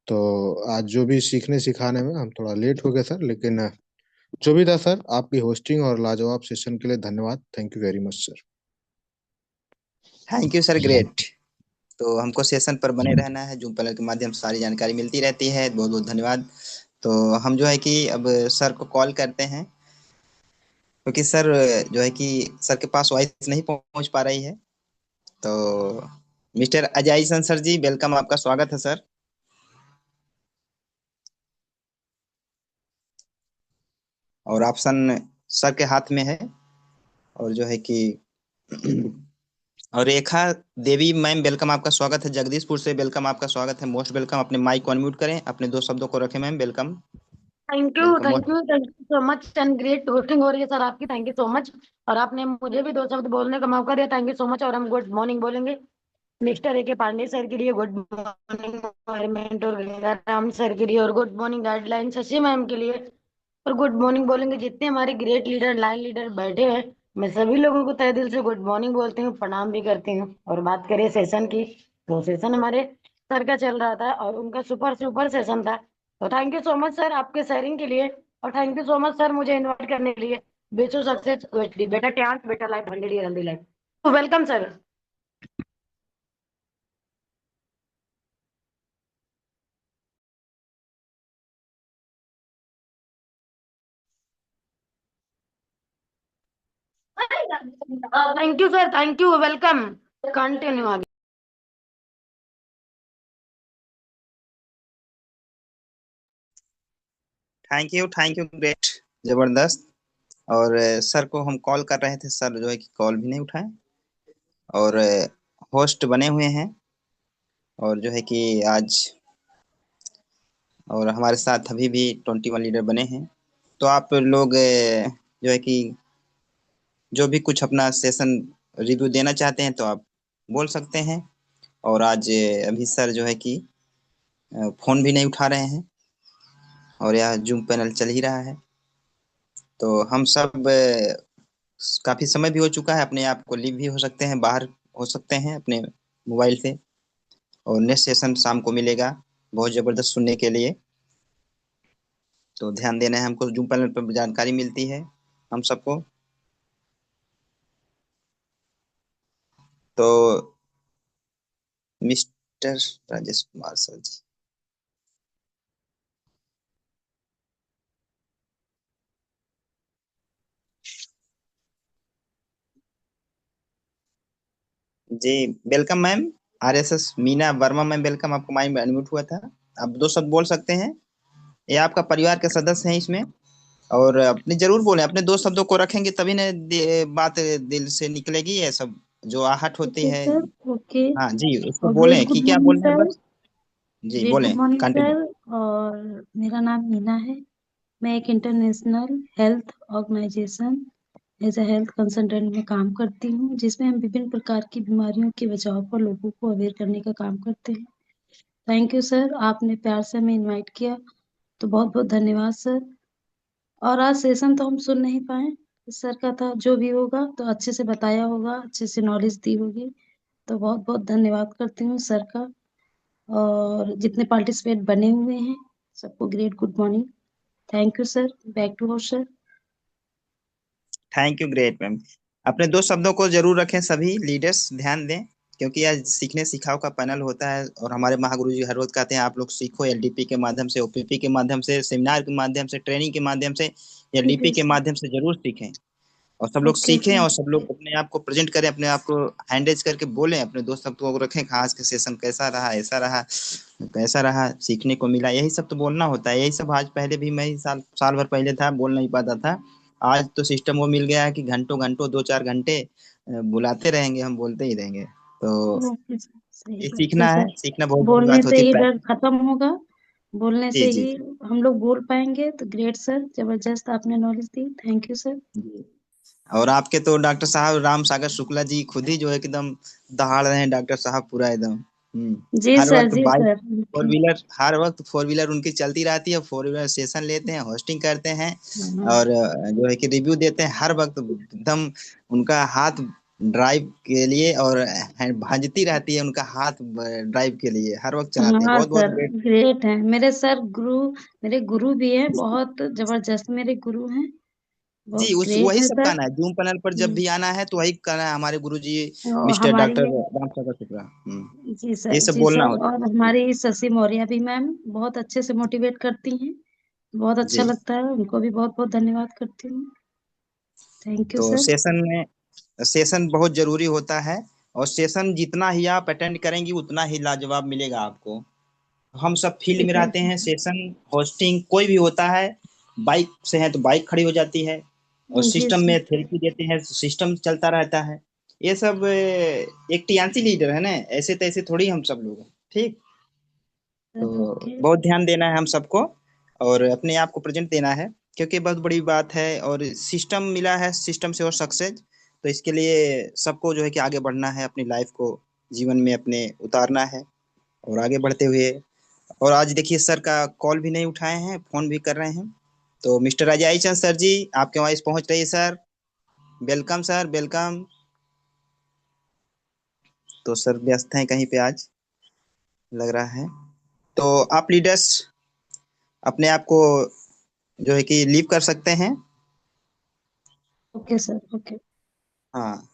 तो आज जो भी सीखने सिखाने में हम थोड़ा लेट हो गए सर, लेकिन जो भी था सर, आपकी होस्टिंग और लाजवाब सेशन के लिए धन्यवाद। Thank you very much sir. Thank you sir, great. तो हमको सेशन पर बने रहना है, जूम पैनल के माध्यम से सारी जानकारी मिलती रहती है। बहुत बहुत धन्यवाद। तो हम जो है कि अब सर को कॉल करते हैं, क्योंकि सर जो है कि सर के पास वॉइस नहीं पहुंच पा रही है। तो mister Ajay sir ji, welcome, आपका स्वागत है सर। और ऑप्शन सर के हाथ में है। और जो है कि और रेखा देवी मैम, वेलकम, आपका स्वागत है। जगदीशपुर से वेलकम, आपका स्वागत है, मोस्ट वेलकम। अपने माइक को अनम्यूट करें, अपने 2 शब्दों को रखें ma'am, welcome. Thank you so much and great hosting हो रही है सर आपकी, थैंक यू सो मच। और आपने मुझे भी 2 शब्द बोलने का मौका दिया, थैंक यू सो मच। और हम गुड मॉर्निंग बोलेंगे मिस्टर A.K. पांडे सर के लिए, good morning mentor Gangaram sir के लिए, और good morning guideline Shashi ma'am के लिए, और गुड मॉर्निंग बोलेंगे जितने हमारे ग्रेट लीडर, लाइन लीडर बैठे हैं। मैं सभी लोगों को तहे दिल से गुड मॉर्निंग बोलती हूँ, प्रणाम भी करती हूँ। और बात करें सेशन की, तो सेशन हमारे सर का चल रहा था और उनका सुपर सुपर सेशन था। तो thank you so much sir आपके शेयरिंग के लिए, और thank you so much sir मुझे इन्वाइट करने के लिए। Wish you success, better chance, better life, 100 year healthy life. तो welcome sir. Thank you sir, thank you, welcome, continue आगे। थैंक यू ग्रेट, जबरदस्त। और सर को हम कॉल कर रहे थे, सर जो है कि कॉल भी नहीं उठाए, और होस्ट बने हुए हैं, और जो है कि आज और हमारे साथ अभी भी 21 लीडर बने हैं। तो आप लोग जो है कि जो भी कुछ अपना सेशन रिव्यू देना चाहते हैं तो आप बोल सकते हैं। और आज अभी सर जो है कि फोन भी नहीं उठा रहे हैं, और यह जूम पैनल चल ही रहा है। तो हम सब काफी समय भी हो चुका है, अपने आप को लीव भी हो सकते हैं, बाहर हो सकते हैं अपने मोबाइल से। और नेक्स्ट सेशन शाम को मिलेगा बहुत जबरदस्त सुनने के लिए। तो ध्यान देना है, हमको जूम पैनल पर जानकारी मिलती है हम सबको। तो मिस्टर राजेश कुमार सर जी। जी वेलकम मैम। आरएसएस मीना वर्मा मैम वेलकम, आपको माइक अनम्यूट हुआ था, आप 2 शब्द बोल सकते हैं। ये आपका परिवार के सदस्य हैं इसमें, और अपने जरूर बोलें, अपने 2 शब्दों को रखेंगे तभी ना बात दिल से निकलेगी। ये सब जो आहट होती ओके है। Sir, okay. हाँ जी, उसको और बोलें ग्रेट कि गुड क्या मॉर्निंग बोलना है सर। बस। जी ग्रेट बोलें, गुड मॉर्निंग कंटिन्यू। सर। और मेरा नाम मीना है। मैं एक international health organisation as a health consultant में काम करती हूँ, जिसमें हम विभिन्न प्रकार की बीमारियों के बचाव पर लोगों को अवेयर करने का काम करते हैं। थैंक यू सर, आपने प्यार से हमें इनवाइट किया, तो बहुत बहुत धन्यवाद सर। और आज सेशन तो हम सुन नहीं पाए, सर का था, जो भी होगा तो अच्छे से बताया होगा, अच्छे से नॉलेज दी होगी। तो बहुत बहुत धन्यवाद करती हूँ सर का, और जितने पार्टिसिपेट बने हुए हैं सबको great good morning. Thank you sir, back to host sir. Thank you great ma'am. अपने 2 शब्दों को जरूर रखें सभी लीडर्स, ध्यान दें, क्योंकि आज सीखने सिखाओ का पैनल होता है। और हमारे महागुरु जी हर रोज कहते हैं आप लोग सीखो, एलडीपी के माध्यम से, ओपीपी के माध्यम से, सेमिनार के माध्यम से, ट्रेनिंग के माध्यम से, एलडीपी ओके के सर। माध्यम से जरूर सीखें। और सब लोग ओके सीखें, सर। और सब लोग अपने आप को प्रेजेंट करें, अपने आप को हैंडएज करके बोलें, अपने 2 शब्दों को रखें। आज का सेशन कैसा रहा, ऐसा रहा, कैसा रहा, सीखने को मिला, यही सब तो बोलना होता है। यही सब आज पहले भी मैं साल भर पहले था, बोल नहीं पाता था। आज तो सिस्टम वो मिल गया है कि घंटों घंटों 2-4 घंटे बुलाते रहेंगे, हम बोलते ही रहेंगे। तो ओके सर, सही ये बात है सीखना है, सर। सीखना बहुत बड़ी बोलने बात से होती है, ही डर प्रैक्टिस। खत्म होगा, बोलने जी से जी ही हम लोग बोल पाएंगे। तो ग्रेट सर, जबरदस्त आपने नॉलेज दी, थैंक यू सर। जी। और आपके तो डॉक्टर साहब राम सागर शुक्ला जी खुद ही जो है एकदम दहाड़ रहे हैं डॉक्टर साहब, पूरा एकदम। जी हर सर, वक्त जी बाइक, सर। फोर व्हीलर, हर वक्त फोर व्हीलर उनकी चलती रहती है, फोर व्हीलर सेशन लेते हैं, होस्टिंग करते हैं, और जो है कि रिव्यू देते हैं हर वक्त एकदम। उनका हाथ ड्राइव के लिए, और भांजती रहती है उनका हाथ ड्राइव के लिए, हर वक्त चलाते हैं। हाँ बहुत बहुत सर, ग्रेट। ग्रेट है मेरे सर गुरु, मेरे गुरु भी हैं, बहुत जबरदस्त मेरे गुरु हैं, जी, बहुत उस ग्रेट वही है सब सर। कहना है, जूम पैनल पर जब भी आना है तो वही कहना है, हमारे गुरु जी और मिस्टर हमारी डॉक्टर राम सागर शुक्ला। जी ये सर, सब जी बोलना सर। होता और है जी। हमारी शशि मौर्य भी मैम बहुत अच्छे से मोटिवेट करती हैं, बहुत अच्छा जी, लगता है, उनको भी बहुत बहुत धन्यवाद करती हूँ। थैंक यू तो सर। सेशन बहुत जरूरी होता है, और सेशन जितना ही आप अटेंड करेंगी उतना ही लाजवाब मिलेगा आपको। हम सब फील्ड में ठीक है रहते सर। हैं, सेशन होस्टिंग कोई भी होता है, बाइक से है तो बाइक खड़ी हो जाती है, और जी सिस्टम सर। में थेरेपी देते हैं, सिस्टम चलता रहता है। ये सब एक टीएनसी लीडर है ना, ऐसे तैसे थोड़ी हम सब लोग हैं, ठीक। तो ओके। बहुत ध्यान देना है हम सबको, और अपने आप को प्रेजेंट देना है, क्योंकि बहुत बड़ी बात है, और सिस्टम मिला है, सिस्टम से और सक्सेस। तो इसके लिए सबको जो है कि आगे बढ़ना है, अपनी लाइफ को जीवन में अपने उतारना है, और आगे बढ़ते हुए। और आज देखिए सर का कॉल भी नहीं उठाए हैं, फोन भी कर रहे हैं। तो मिस्टर अजय चंद सर जी, आपके वॉइस पहुंच रही है सर, वेलकम सर, वेलकम। तो सर व्यस्त हैं कहीं पे आज, लग रहा है। तो आप लीडर्स अपने आप को जो है कि लीव कर सकते हैं। Okay sir, okay. हाँ,